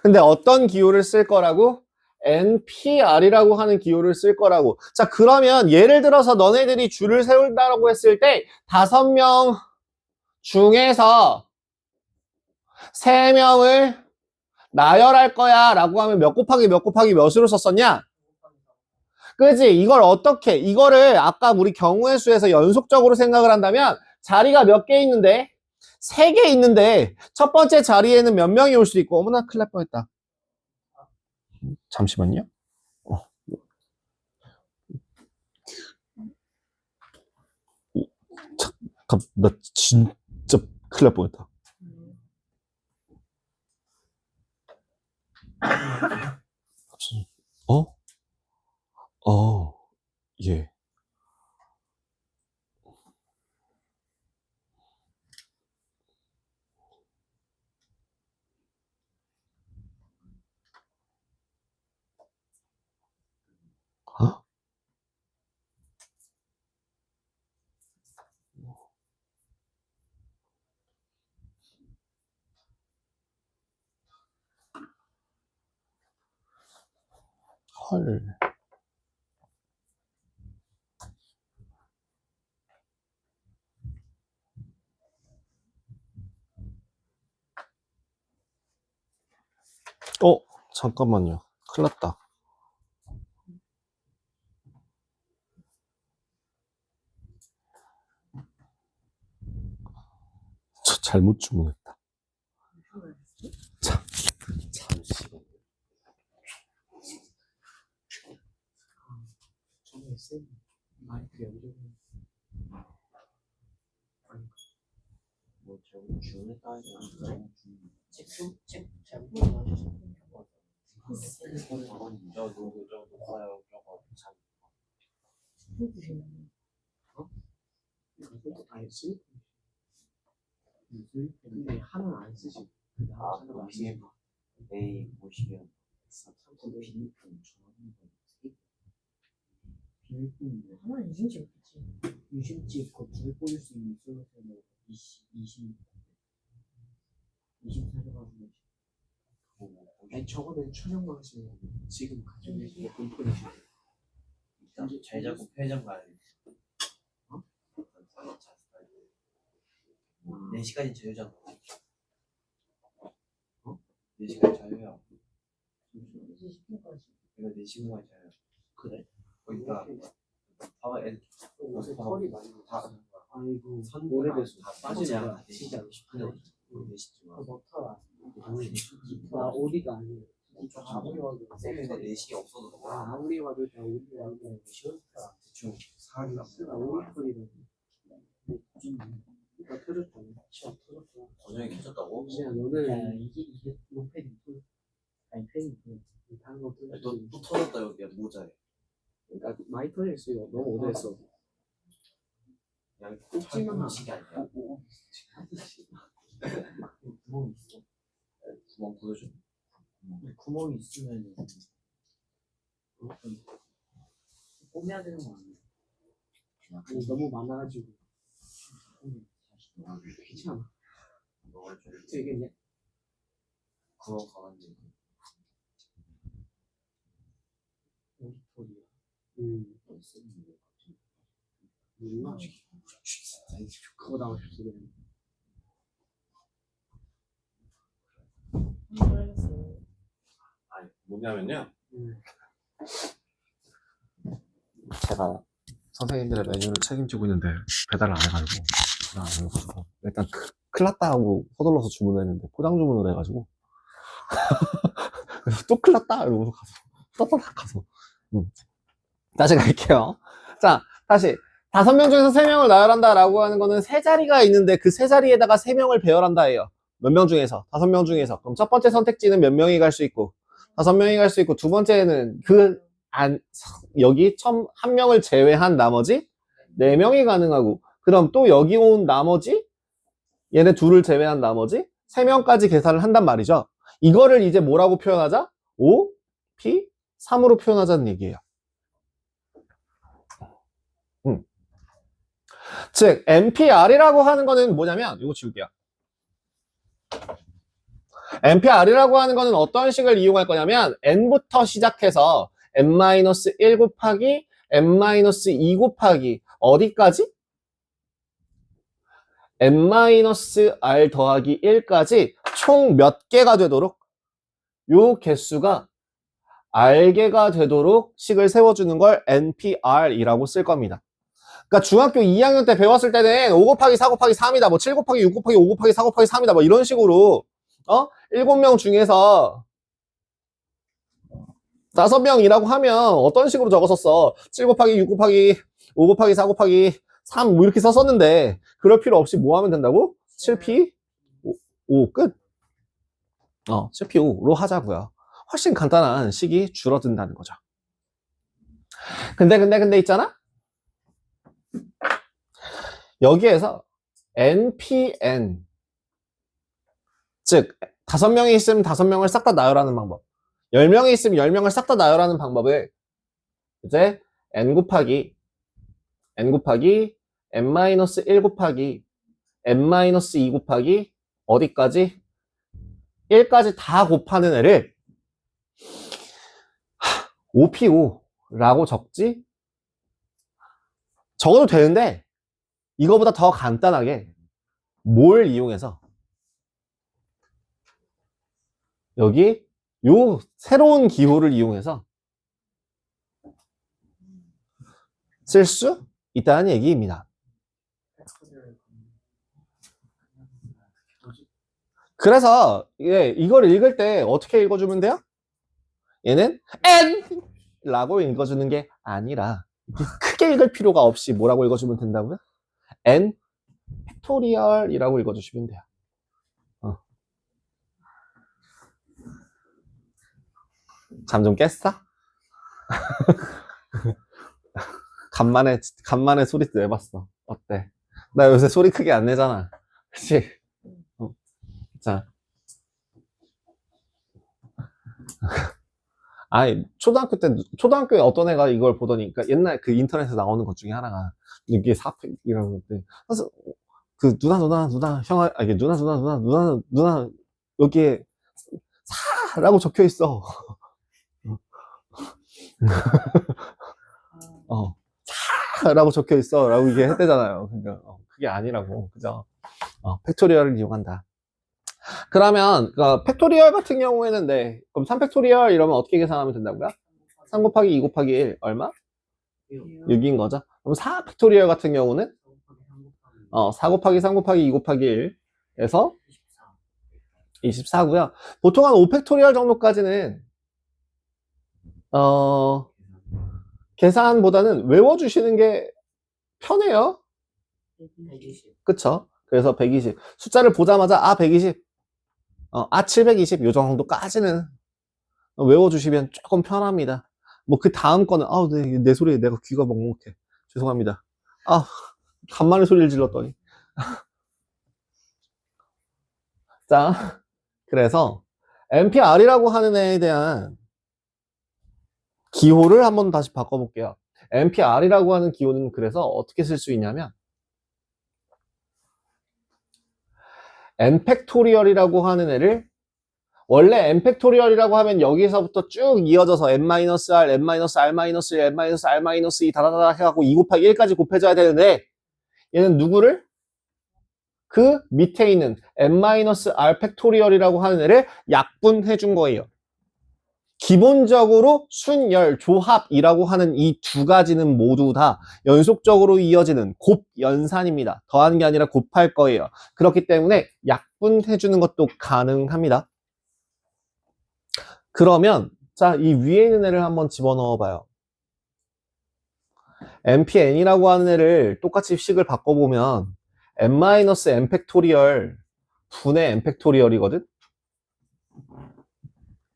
근데 어떤 기호를 쓸 거라고? NPR이라고 하는 기호를 쓸 거라고. 자, 그러면 예를 들어서 너네들이 줄을 세운다라고 했을 때 5명 중에서 3명을 나열할 거야 라고 하면 몇 곱하기 몇 곱하기 몇으로 썼었냐? 그지? 이걸 어떻게, 이거를 아까 우리 경우의 수에서 연속적으로 생각을 한다면 자리가 몇 개 있는데? 3개 있는데 첫 번째 자리에는 몇 명이 올 수 있고, 어머나 큰일 날 뻔했다. 잠시만요. 잠깐, 나 진짜 큰일 날 뻔했다. 어? 예. 어? 헐. 잠깐만요. 큰일 났다. 저 잘못 주문했다. 잠시만요. 저는 쌤 마이크 연결. 뭐 저거 주문했다 하지 않나? 책 잘못 넣어주신 거 같아요. 저 녹아요. 저거 참. 이것도 다 쓰? 근데 하나는 안 쓰지. 아, 그럼 BM A 보시면 삼성 비밀품 전화하는 거 비밀품 하나 유심칩 없겠지. 유심칩 그 두개 꽂을 수 있는 솔루션을 24시간 아니 저거는 촬영만 하시면 지금 가지고 계신 거 인포메이션 잘 잡고 편의점 가야 돼. 어? 4시까지 자유잖아. 어? 4시까지 자유야. 내가 4시간까지 자유. 그래? 거기다 봐봐 애들 옷에 털이 많이 다 아이고 오래돼서 다 빠지면 진짜 20분에 4시쯤 먹더라. 나 오리가 아니에요. 아무리 와도 쌤이 4시 없어도 아무리 와도 그냥 오리 와도 쉬웠다. 대충 사기가 오리 털이는 나 터졌잖아. 시험 터졌잖아. 저녁에 터졌다고? 그냥 너는 이게 노패딩 터졌. 아니 패딩 터졌. 다른 거 터졌. 너또 터졌다 여기 모자에. 그러니까 많이 터졌어요. 너무 오래됐어. 그냥 꼭지만 하시게 아니야? 구멍 있어. 구멍 보여줘. 구멍이 있으면 꿰매야 되는 거 아니야? 아니 너무 많아가지고 괜찮아. 되겠네. 구멍 가만히. 오리털이야. 몰라. 그거 나오고 싶어 그래. 아니, 뭐냐면요. 제가 선생님들의 메뉴를 책임지고 있는데 배달을 안 해가지고 일단 큰일 났다 하고 서둘러서 주문했는데 포장 주문을 해가지고 그래서 또 큰일 났다 이러고서 가서 떠떠닥 가서 다시 갈게요. 자, 다시 5명 중에서 3명을 나열한다 라고 하는 거는 3자리가 있는데 그 3자리에다가 3명을 배열한다 해요. 몇 명 중에서? 5명 중에서. 그럼 첫 번째 선택지는 몇 명이 갈 수 있고 5명이 갈 수 있고 두 번째는 여기 처음 1명을 제외한 나머지 4명이 가능하고 그럼 또 여기 온 나머지 얘네 둘을 제외한 나머지 3명까지 계산을 한단 말이죠. 이거를 이제 뭐라고 표현하자? O, P, 3으로 표현하자는 얘기예요. 즉 NPR이라고 하는 거는 뭐냐면 이거 지울게요. NPR이라고 하는 거는 어떤 식을 이용할 거냐면 n부터 시작해서 n-1 곱하기 n-2 곱하기 어디까지? n-r 더하기 1까지 총 몇 개가 되도록 요 개수가 r개가 되도록 식을 세워주는 걸 NPR이라고 쓸 겁니다. 그러니까 중학교 2학년 때 배웠을 때는 5 곱하기 4 곱하기 3이다. 뭐 7 곱하기 6 곱하기 5 곱하기 4 곱하기 3이다. 뭐 이런 식으로 7명 중에서 5명이라고 하면 어떤 식으로 적었었어? 7 곱하기 6 곱하기 5 곱하기 4 곱하기 3 뭐 이렇게 썼었는데 그럴 필요 없이 뭐 하면 된다고? 7p 5 끝. 7p 5로 하자고요. 훨씬 간단한 식이 줄어든다는 거죠. 근데 있잖아? 여기에서 NPN 즉 5명이 있으면 5명을 싹 다 나열하는 방법 10명이 있으면 10명을 싹 다 나열하는 방법을 이제 n 곱하기 n-1 곱하기 n-2 곱하기 어디까지? 1까지 다 곱하는 애를 5p5라고 적지? 적어도 되는데 이거보다 더 간단하게 뭘 이용해서 여기 요 새로운 기호를 이용해서 쓸 수 있다는 얘기입니다. 그래서 이걸 읽을 때 어떻게 읽어주면 돼요? 얘는 N! 라고 읽어주는 게 아니라 크게 읽을 필요가 없이 뭐라고 읽어주면 된다고요? N 팩토리얼이라고 읽어주시면 돼요. 잠 좀 깼어? 간만에 소리 내봤어. 어때? 나 요새 소리 크게 안 내잖아. 그치? 자. 아니, 초등학교에 어떤 애가 이걸 보더니, 그러니까 옛날 그 인터넷에 나오는 것 중에 하나가, 이게 사팩, 이런 것들. 그래서, 누나, 형아, 이게 누나, 여기에, 사라고 적혀 있어. 사라고 적혀 있어. 라고 이게 했대잖아요. 그러니까, 그게 아니라고. 그죠? 팩토리얼을 이용한다. 그러면 팩토리얼 같은 경우에는 그럼 3팩토리얼 이러면 어떻게 계산하면 된다고요? 3 곱하기 2 곱하기 1 얼마? 6인 거죠. 그럼 4팩토리얼 같은 경우는 4 곱하기 3 곱하기 2 곱하기 1에서 24고요. 보통 한 5팩토리얼 정도까지는 계산보다는 외워주시는 게 편해요. 그쵸? 그래서 120 숫자를 보자마자 120 720 요 정도까지는 외워주시면 조금 편합니다. 뭐 그 다음 거는 내 소리에 내가 귀가 먹먹해. 죄송합니다. 간만에 소리를 질렀더니. 자, 그래서 NPR이라고 하는 애에 대한 기호를 한번 다시 바꿔볼게요. NPR이라고 하는 기호는 그래서 어떻게 쓸 수 있냐면 n팩토리얼이라고 하는 애를 원래 n팩토리얼이라고 하면 여기서부터 쭉 이어져서 n-r, n-r-1, n-r-1, n-r-2 다다다다 해갖고 2 곱하기 1까지 곱해줘야 되는데 얘는 누구를? 그 밑에 있는 n-r 팩토리얼이라고 하는 애를 약분해 준 거예요. 기본적으로 순열, 조합이라고 하는 이 두 가지는 모두 다 연속적으로 이어지는 곱연산입니다. 더하는 게 아니라 곱할 거예요. 그렇기 때문에 약분해 주는 것도 가능합니다. 그러면 자, 이 위에 있는 애를 한번 집어넣어 봐요. NPN이라고 하는 애를 똑같이 식을 바꿔보면 n-n 팩토리얼 분의 n 팩토리얼이거든?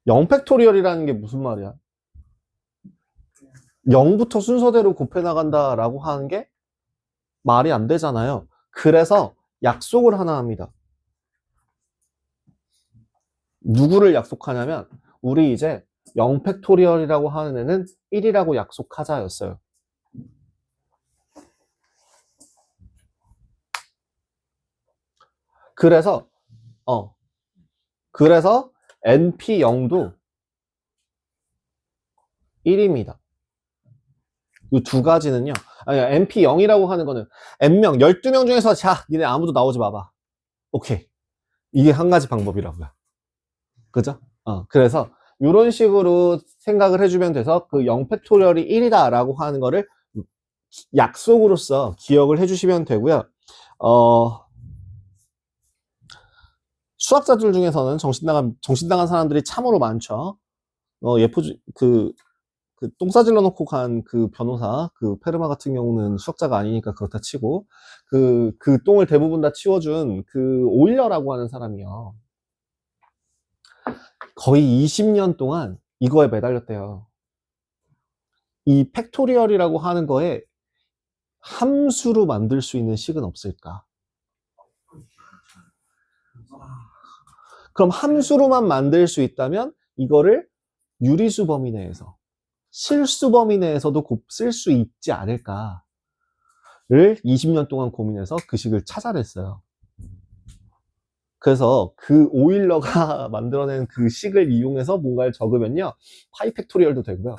0 팩토리얼이라는 게 무슨 말이야? 0부터 순서대로 곱해 나간다라고 하는 게 말이 안 되잖아요. 그래서 약속을 하나 합니다. 누구를 약속하냐면 우리 이제 0 팩토리얼이라고 하는 애는 1이라고 약속하자였어요. 그래서 그래서 NP0도 1입니다. 이 두 가지는요. 아니, NP0이라고 하는 거는 N명, 12명 중에서 자, 니네 아무도 나오지 마봐. 오케이. 이게 한 가지 방법이라고요. 그죠? 그래서 이런 식으로 생각을 해주면 돼서 그 0팩토리얼이 1이다 라고 하는 거를 약속으로서 기억을 해주시면 되고요. 수학자들 중에서는 정신나간 사람들이 참으로 많죠. 똥 싸질러 놓고 간 그 변호사, 그 페르마 같은 경우는 수학자가 아니니까 그렇다 치고, 그 똥을 대부분 다 치워준 그 오일러라고 하는 사람이요. 거의 20년 동안 이거에 매달렸대요. 이 팩토리얼이라고 하는 거에 함수로 만들 수 있는 식은 없을까? 그럼 함수로만 만들 수 있다면 이거를 유리수 범위 내에서 실수 범위 내에서도 쓸 수 있지 않을까를 20년 동안 고민해서 그 식을 찾아냈어요. 그래서 그 오일러가 만들어낸 그 식을 이용해서 뭔가를 적으면요, 파이 팩토리얼도 되고요.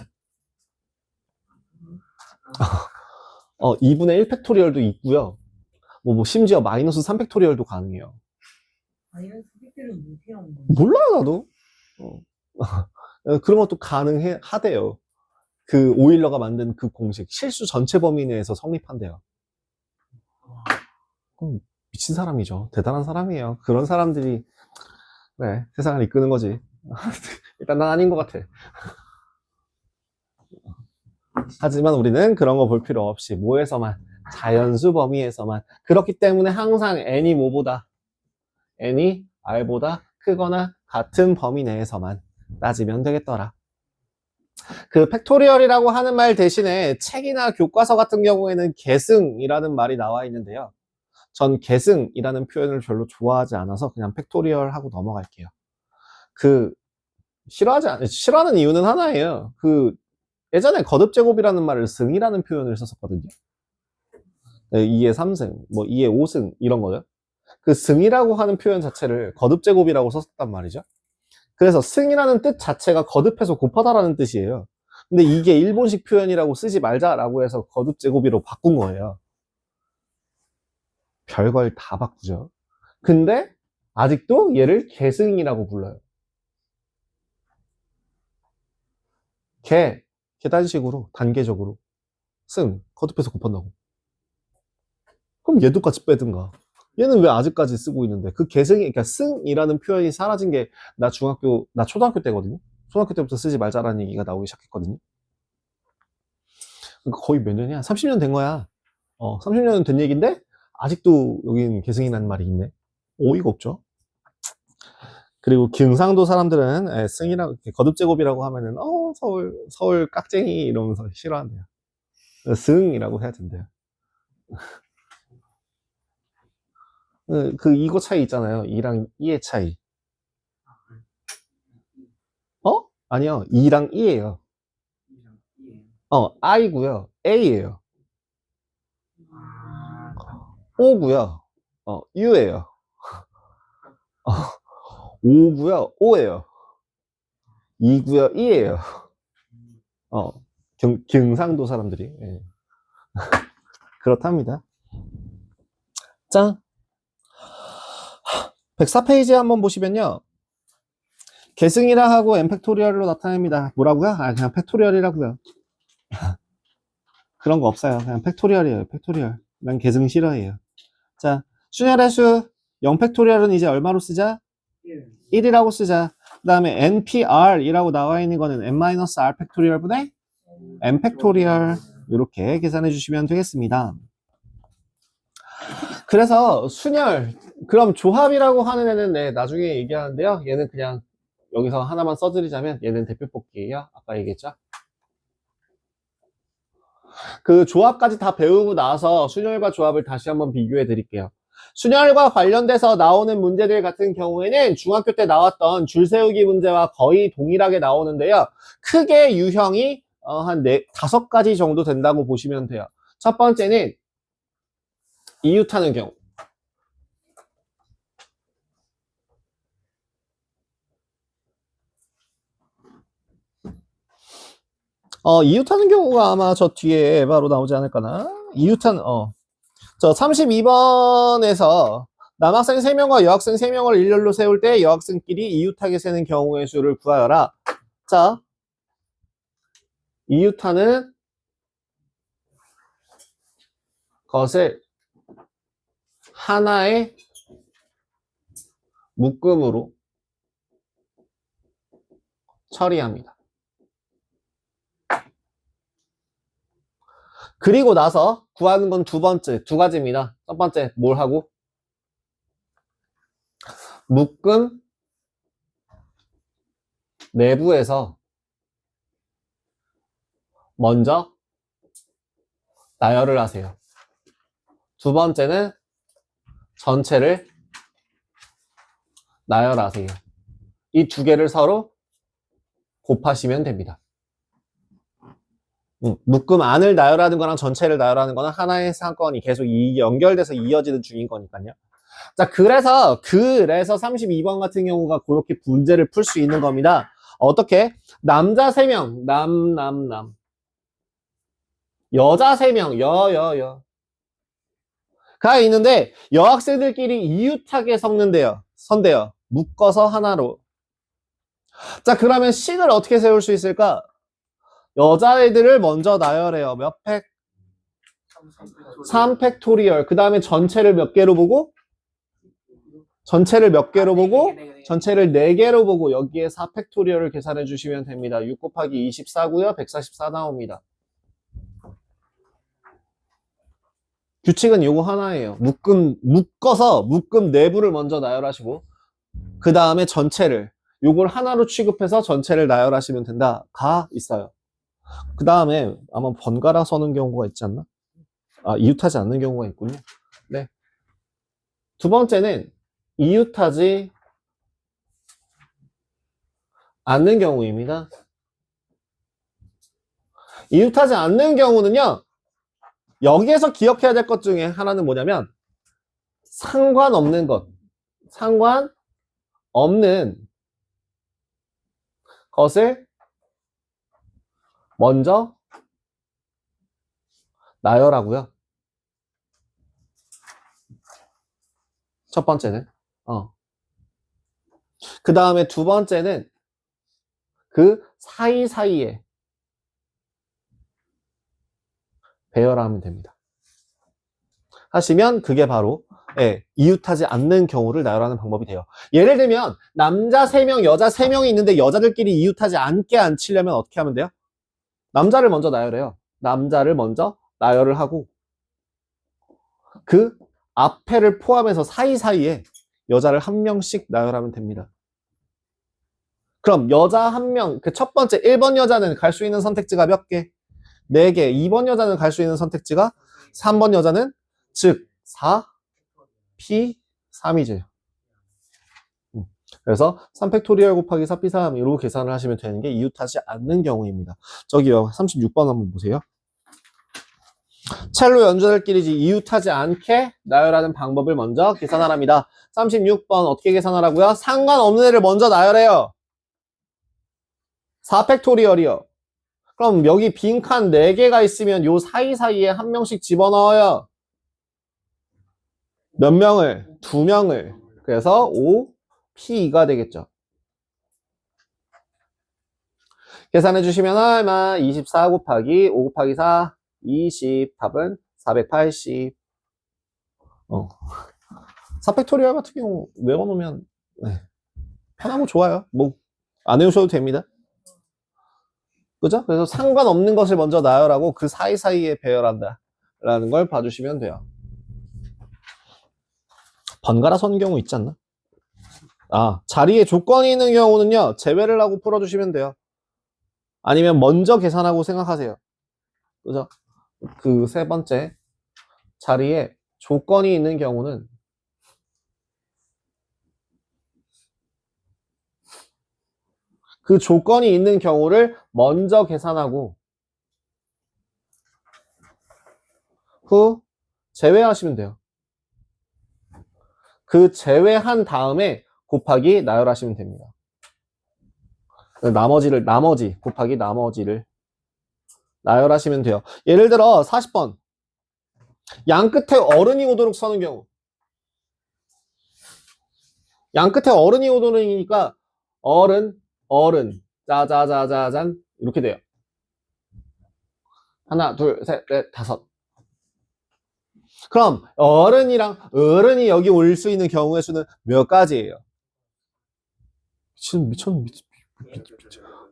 2분의 1 팩토리얼도 있고요. 심지어 마이너스 3 팩토리얼도 가능해요. 마이너스 팩토리얼은 어떻게 하는 거야? 몰라요, 나도. 그런 것도 하대요. 그 오일러가 만든 그 공식, 실수 전체 범위 내에서 성립한대요. 미친 사람이죠. 대단한 사람이에요. 그런 사람들이, 네, 세상을 이끄는 거지. 일단 난 아닌 것 같아. 하지만 우리는 그런 거 볼 필요 없이, 뭐에서만? 자연수 범위에서만. 그렇기 때문에 항상 n이 뭐보다? n이 r보다 크거나 같은 범위 내에서만 따지면 되겠더라. 그 팩토리얼이라고 하는 말 대신에 책이나 교과서 같은 경우에는 계승이라는 말이 나와 있는데요. 전 계승이라는 표현을 별로 좋아하지 않아서 그냥 팩토리얼 하고 넘어갈게요. 싫어하는 이유는 하나예요. 예전에 거듭제곱이라는 말을 승이라는 표현을 썼었거든요. 2의 3승, 2의 5승 이런 거죠. 그 승이라고 하는 표현 자체를 거듭제곱이라고 썼단 말이죠. 그래서 승이라는 뜻 자체가 거듭해서 곱하다라는 뜻이에요. 근데 이게 일본식 표현이라고 쓰지 말자라고 해서 거듭제곱이로 바꾼 거예요. 별걸 다 바꾸죠. 근데 아직도 얘를 계승이라고 불러요. 계단식으로 단계적으로 승 거듭해서 곱한다고. 그럼 얘도 같이 빼든가. 얘는 왜 아직까지 쓰고 있는데 그 그러니까 승이라는 표현이 사라진 게 나 초등학교 때거든요. 초등학교 때부터 쓰지 말자라는 얘기가 나오기 시작했거든요. 그러니까 거의 몇 년이야? 30년 된 거야. 30년 된 얘기인데 아직도 여긴 계승이라는 말이 있네. 어이가 없죠. 그리고 경상도 사람들은 승이라고 거듭제곱이라고 하면은 서울 깍쟁이 이러면서 싫어한대요. 승이라고 해야 된대요. 이거 차이 있잖아요. 2랑 2의 차이. 아니요. 2랑 2예요. I고요. A예요. O고요. U예요. O고요. O예요. 2고요. E예요. 경상도 사람들이. 예. 그렇답니다. 짠. 104페이지 한번 보시면요. 계승이라 하고 n팩토리얼로 나타냅니다. 뭐라고요? 그냥 팩토리얼이라고요. 그런 거 없어요. 그냥 팩토리얼이에요. 팩토리얼. 난 계승 싫어해요. 자, 순열의 수 0팩토리얼은 이제 얼마로 쓰자? 1이라고 쓰자. 그 다음에 npr이라고 나와 있는 거는 n-r 팩토리얼 분의 n 팩토리얼 이렇게 계산해 주시면 되겠습니다. 그래서 순열, 그럼 조합이라고 하는 애는 나중에 얘기하는데요. 얘는 그냥 여기서 하나만 써드리자면 얘는 대표 뽑기예요. 아까 얘기했죠? 그 조합까지 다 배우고 나서 순열과 조합을 다시 한번 비교해 드릴게요. 순열과 관련돼서 나오는 문제들 같은 경우에는 중학교 때 나왔던 줄 세우기 문제와 거의 동일하게 나오는데요. 크게 유형이 한 5가지 정도 된다고 보시면 돼요. 첫 번째는 이웃하는 경우. 이웃하는 경우가 아마 저 뒤에 바로 나오지 않을까나? 저 32번에서 남학생 3명과 여학생 3명을 일렬로 세울 때 여학생끼리 이웃하게 세는 경우의 수를 구하여라. 자, 이웃하는 것을 하나의 묶음으로 처리합니다. 그리고 나서 구하는 건 두 가지입니다. 첫 번째, 뭘 하고? 묶음 내부에서 먼저 나열을 하세요. 두 번째는 전체를 나열하세요. 이 두 개를 서로 곱하시면 됩니다. 묶음 안을 나열하는 거랑 전체를 나열하는 거는 하나의 사건이 계속 연결돼서 이어지는 중인 거니까요. 자, 그래서 32번 같은 경우가 그렇게 문제를 풀 수 있는 겁니다. 어떻게? 남자 3명, 남. 여자 3명, 가 있는데 여학생들끼리 이웃하게 선대요. 묶어서 하나로. 자, 그러면 식을 어떻게 세울 수 있을까? 여자애들을 먼저 나열해요. 몇 팩? 3팩토리얼. 그 다음에 전체를 몇 개로 보고? 전체를 4개로 보고 여기에 4팩토리얼을 계산해 주시면 됩니다. 6 곱하기 24고요. 144 나옵니다. 규칙은 요거 하나예요. 묶어서 묶음 내부를 먼저 나열하시고 그 다음에 전체를 요걸 하나로 취급해서 전체를 나열하시면 된다가 있어요. 그 다음에 아마 번갈아 서는 경우가 있지 않나? 이웃하지 않는 경우가 있군요. 네. 두 번째는 이웃하지 않는 경우입니다. 이웃하지 않는 경우는요, 여기에서 기억해야 될 것 중에 하나는 뭐냐면 상관없는 것을 먼저 나열하고요. 첫 번째는 그 다음에 두 번째는 그 사이사이에 배열하면 됩니다. 하시면 그게 바로 이웃하지 않는 경우를 나열하는 방법이 돼요. 예를 들면 남자 3명, 여자 3명이 있는데 여자들끼리 이웃하지 않게 안 치려면 어떻게 하면 돼요? 남자를 먼저 나열해요. 남자를 먼저 나열을 하고 그 앞에를 포함해서 사이사이에 여자를 한 명씩 나열하면 됩니다. 그럼 여자 한 명, 그 첫 번째 1번 여자는 갈 수 있는 선택지가 몇 개? 4개. 2번 여자는 갈 수 있는 선택지가 3번 여자는 즉 4, P, 3이죠. 그래서 3팩토리얼 곱하기 4P3으로 계산을 하시면 되는 게 이웃하지 않는 경우입니다. 저기요, 36번 한번 보세요. 첼로 연주자들끼리 이웃하지 않게 나열하는 방법을 먼저 계산하랍니다. 36번 어떻게 계산하라고요? 상관없는 애를 먼저 나열해요. 4팩토리얼이요. 그럼 여기 빈칸 4개가 있으면 요 사이사이에 한 명씩 집어넣어요. 몇 명을? 2명을. 그래서 5, P2가 되겠죠. 계산해 주시면 얼마? 24 곱하기 5 곱하기 4, 20. 답은 480. 4팩토리얼 같은 경우 외워놓으면 편하고 좋아요. 뭐 안 외우셔도 됩니다. 그죠? 그래서 상관없는 것을 먼저 나열하고 그 사이사이에 배열한다 라는 걸 봐주시면 돼요. 번갈아 서는 경우 있지 않나? 자리에 조건이 있는 경우는요, 제외를 하고 풀어주시면 돼요. 아니면 먼저 계산하고 생각하세요. 그죠? 그 세 번째, 자리에 조건이 있는 경우는 그 조건이 있는 경우를 먼저 계산하고 후 제외하시면 돼요. 그 제외한 다음에 곱하기 나열하시면 됩니다. 나머지 곱하기 나머지를 나열하시면 돼요. 예를 들어 40번. 양 끝에 어른이 오도록 서는 경우. 양 끝에 어른이 오도록이니까 어른, 짜자자자잔 이렇게 돼요. 하나, 둘, 셋, 넷, 다섯. 그럼 어른이 여기 올 수 있는 경우의 수는 몇 가지예요?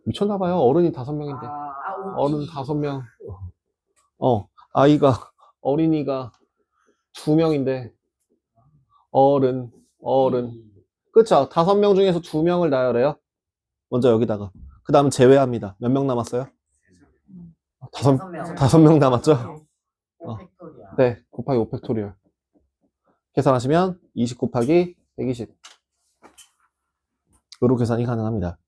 미쳤나봐요. 어른이 5명인데. 어른 5명. 어린이가 2명인데. 어른. 그쵸? 5명 중에서 2명을 나열해요. 먼저 여기다가. 그 다음 제외합니다. 몇 명 남았어요? 5명 남았죠? 네, 곱하기 5팩토리얼. 계산하시면 20 곱하기 120. 으로 계산이 가능합니다.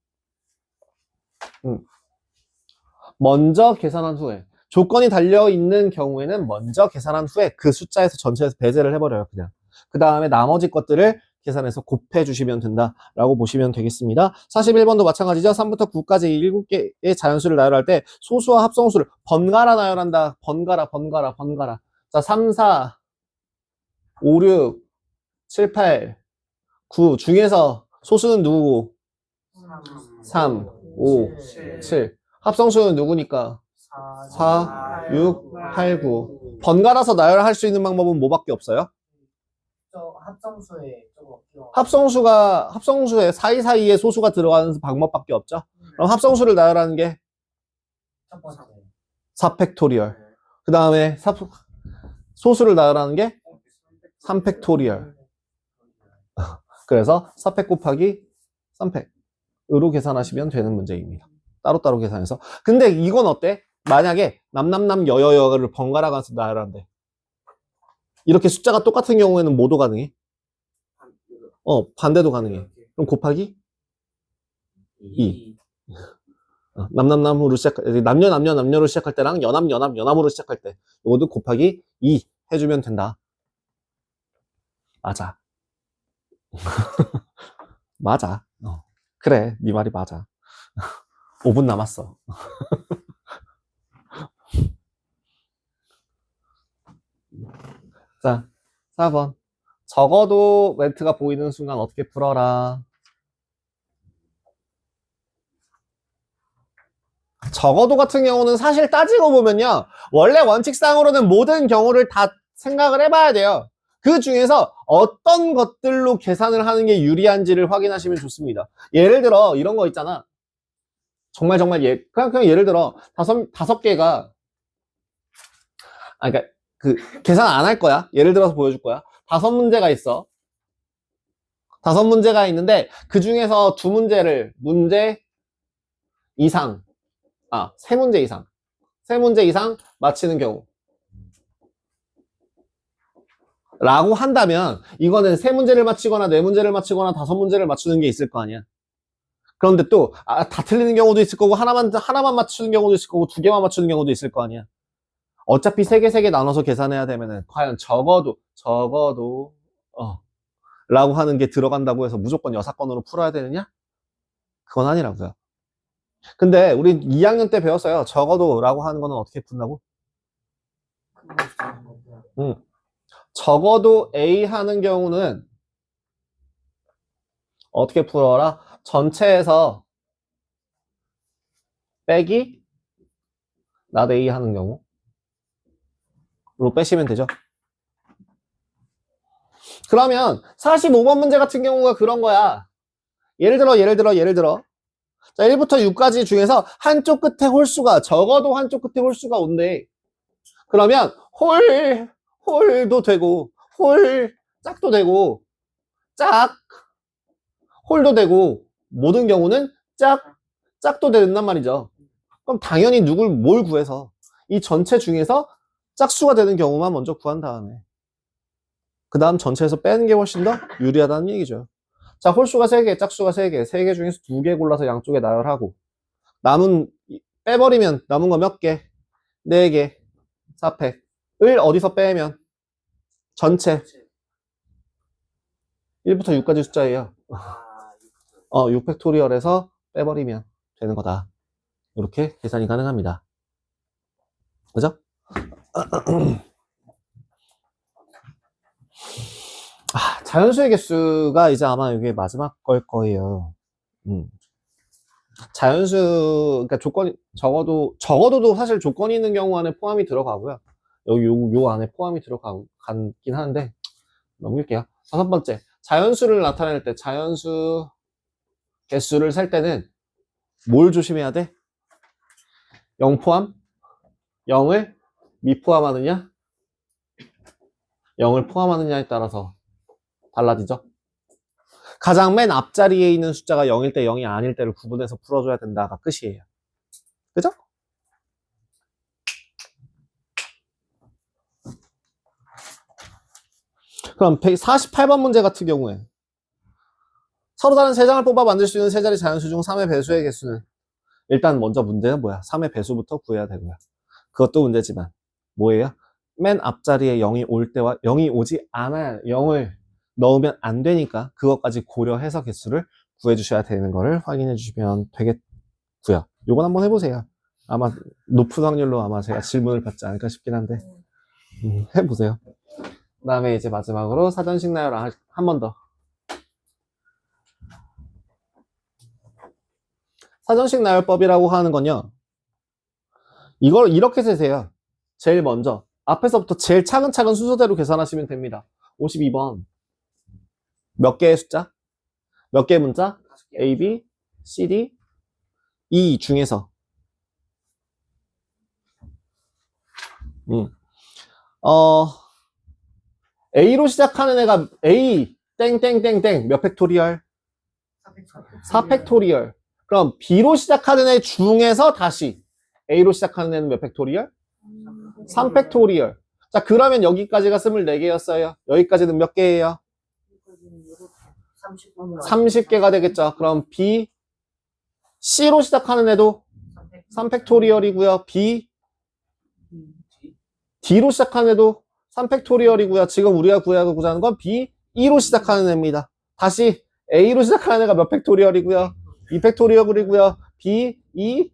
먼저 계산한 후에. 조건이 달려있는 경우에는 먼저 계산한 후에 그 숫자에서 전체에서 배제를 해버려요, 그냥. 그 다음에 나머지 것들을 계산해서 곱해주시면 된다라고 보시면 되겠습니다. 41번도 마찬가지죠. 3부터 9까지 7개의 자연수를 나열할 때 소수와 합성수를 번갈아 나열한다. 번갈아. 자, 3, 4, 5, 6, 7, 8, 9 중에서 소수는 누구고? 3, 5, 7. 합성수는 누구니까? 4, 6, 8, 9. 번갈아서 나열할 수 있는 방법은 뭐밖에 없어요? 합성수에 사이사이에 소수가 들어가는 방법밖에 없죠. 그럼 합성수를 나열하는 게 4팩토리얼. 그 다음에 소수를 나열하는 게 3팩토리얼. 그래서 4팩 곱하기 3팩으로 계산하시면 되는 문제입니다. 따로따로 계산해서. 근데 이건 어때? 만약에 여여여를 번갈아 가면서 나열한대. 이렇게 숫자가 똑같은 경우에는 뭐도 가능해? 반대도 가능해. 그럼 곱하기 2. 남으로 남녀로 시작할 때랑 연함으로 시작할 때 이것도 곱하기 2 해주면 된다. 맞아. 맞아. 그래, 네 말이 맞아. 5분 남았어. 자, 4번. 적어도 멘트가 보이는 순간 어떻게 풀어라. 적어도 같은 경우는 사실 따지고 보면요. 원래 원칙상으로는 모든 경우를 다 생각을 해봐야 돼요. 그 중에서 어떤 것들로 계산을 하는 게 유리한지를 확인하시면 좋습니다. 예를 들어 이런 거 있잖아. 정말 그냥 예를 들어 다섯 개가 그러니까 계산 안 할 거야. 예를 들어서 보여줄 거야. 5문제가 있어. 5문제가 있는데 그 중에서 2문제 이상 3문제 이상 3문제 이상 맞히는 경우 라고 한다면 이거는 3문제를 맞히거나 4문제를 맞히거나 5문제를 맞추는 게 있을 거 아니야. 그런데 또 다 틀리는 경우도 있을 거고 하나만 맞추는 경우도 있을 거고 2개만 맞추는 경우도 있을 거 아니야. 어차피 3개 나눠서 계산해야 되면은 과연 적어도 라고 하는 게 들어간다고 해서 무조건 6건으로 풀어야 되느냐? 그건 아니라고요. 근데 우리 2학년 때 배웠어요. 적어도 라고 하는 거는 어떻게 푼다고? 적어도 A 하는 경우는 어떻게 풀어라? 전체에서 빼기 not A 하는 경우로 빼시면 되죠. 그러면 45번 문제 같은 경우가 그런 거야. 예를 들어 자, 1부터 6까지 중에서 한쪽 끝에 홀수가 적어도 한쪽 끝에 홀수가 온대. 그러면 홀도 되고 짝도 되고 홀도 되고 모든 경우는 짝도 된단 말이죠. 그럼 당연히 뭘 구해서 이 전체 중에서 짝수가 되는 경우만 먼저 구한 다음에 그 다음 전체에서 빼는 게 훨씬 더 유리하다는 얘기죠. 자, 홀수가 3개, 짝수가 3개, 3개 중에서 2개 골라서 양쪽에 나열하고 빼버리면 남은 거 몇 개? 4개, 4팩을 어디서 빼면? 전체 1부터 6까지 숫자예요. 6팩토리얼에서 빼버리면 되는 거다. 이렇게 계산이 가능합니다. 그죠? 자연수의 개수가 이제 아마 이게 마지막 걸 거예요. 자연수, 그러니까 적어도 사실 조건이 있는 경우 안에 포함이 들어가고요. 여기 요 안에 포함이 들어가긴 하는데, 넘길게요. 5번째. 자연수를 나타낼 때, 자연수 개수를 셀 때는 뭘 조심해야 돼? 0 포함? 0을 미포함하느냐? 0을 포함하느냐에 따라서 달라지죠. 가장 맨 앞자리에 있는 숫자가 0일 때 0이 아닐 때를 구분해서 풀어줘야 된다가 끝이에요. 그죠? 그럼 148번 문제 같은 경우에 서로 다른 3장을 뽑아 만들 수 있는 세 자리 자연수 중 3의 배수의 개수는 일단 먼저 문제는 뭐야? 3의 배수부터 구해야 되고요. 그것도 문제지만 뭐예요? 맨 앞자리에 0이 올 때와 0이 오지 않아야 0을 넣으면 안 되니까 그것까지 고려해서 개수를 구해주셔야 되는 거를 확인해 주시면 되겠고요. 요건 한번 해보세요. 아마 높은 확률로 아마 제가 질문을 받지 않을까 싶긴 한데 해보세요. 그 다음에 이제 마지막으로 사전식 나열을 한 번 더. 사전식 나열법이라고 하는 건요. 이걸 이렇게 세세요. 제일 먼저 앞에서부터 제일 차근차근 순서대로 계산하시면 됩니다. 52번 몇 개의 숫자? 몇 개의 문자? A, B, C, D, E 중에서 A로 시작하는 애가 A 땡땡땡땡 몇 팩토리얼? 4팩토리얼. 그럼 B로 시작하는 애 중에서 다시 A로 시작하는 애는 몇 팩토리얼? 3팩토리얼. 자, 그러면 여기까지가 24개였어요. 여기까지는 몇 개예요? 30개가 되겠죠. 그럼 B, C로 시작하는 애도 3팩토리얼이고요. B, D로 시작하는 애도 3팩토리얼이고요. 지금 우리가 구하고자 하는 건 B, E로 시작하는 애입니다. 다시 A로 시작하는 애가 몇 팩토리얼이고요. 2팩토리얼이고요. B, E,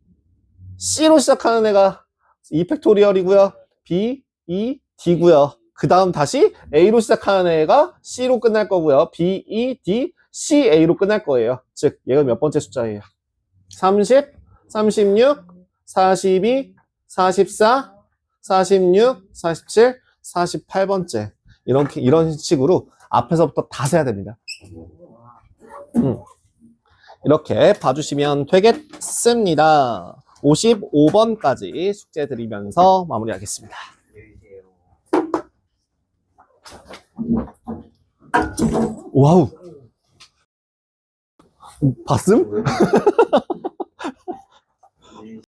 C로 시작하는 애가 2팩토리얼이고요. B, E, D고요. 그 다음 다시 A로 시작하는 애가 C로 끝날 거고요. B, E, D, C, A로 끝날 거예요. 즉 얘가 몇 번째 숫자예요? 30, 36, 42, 44, 46, 47, 48번째. 이런 식으로 앞에서부터 다 세야 됩니다. 이렇게 봐주시면 되겠습니다. 55번까지 숙제 드리면서 마무리하겠습니다. 와우. 봤음?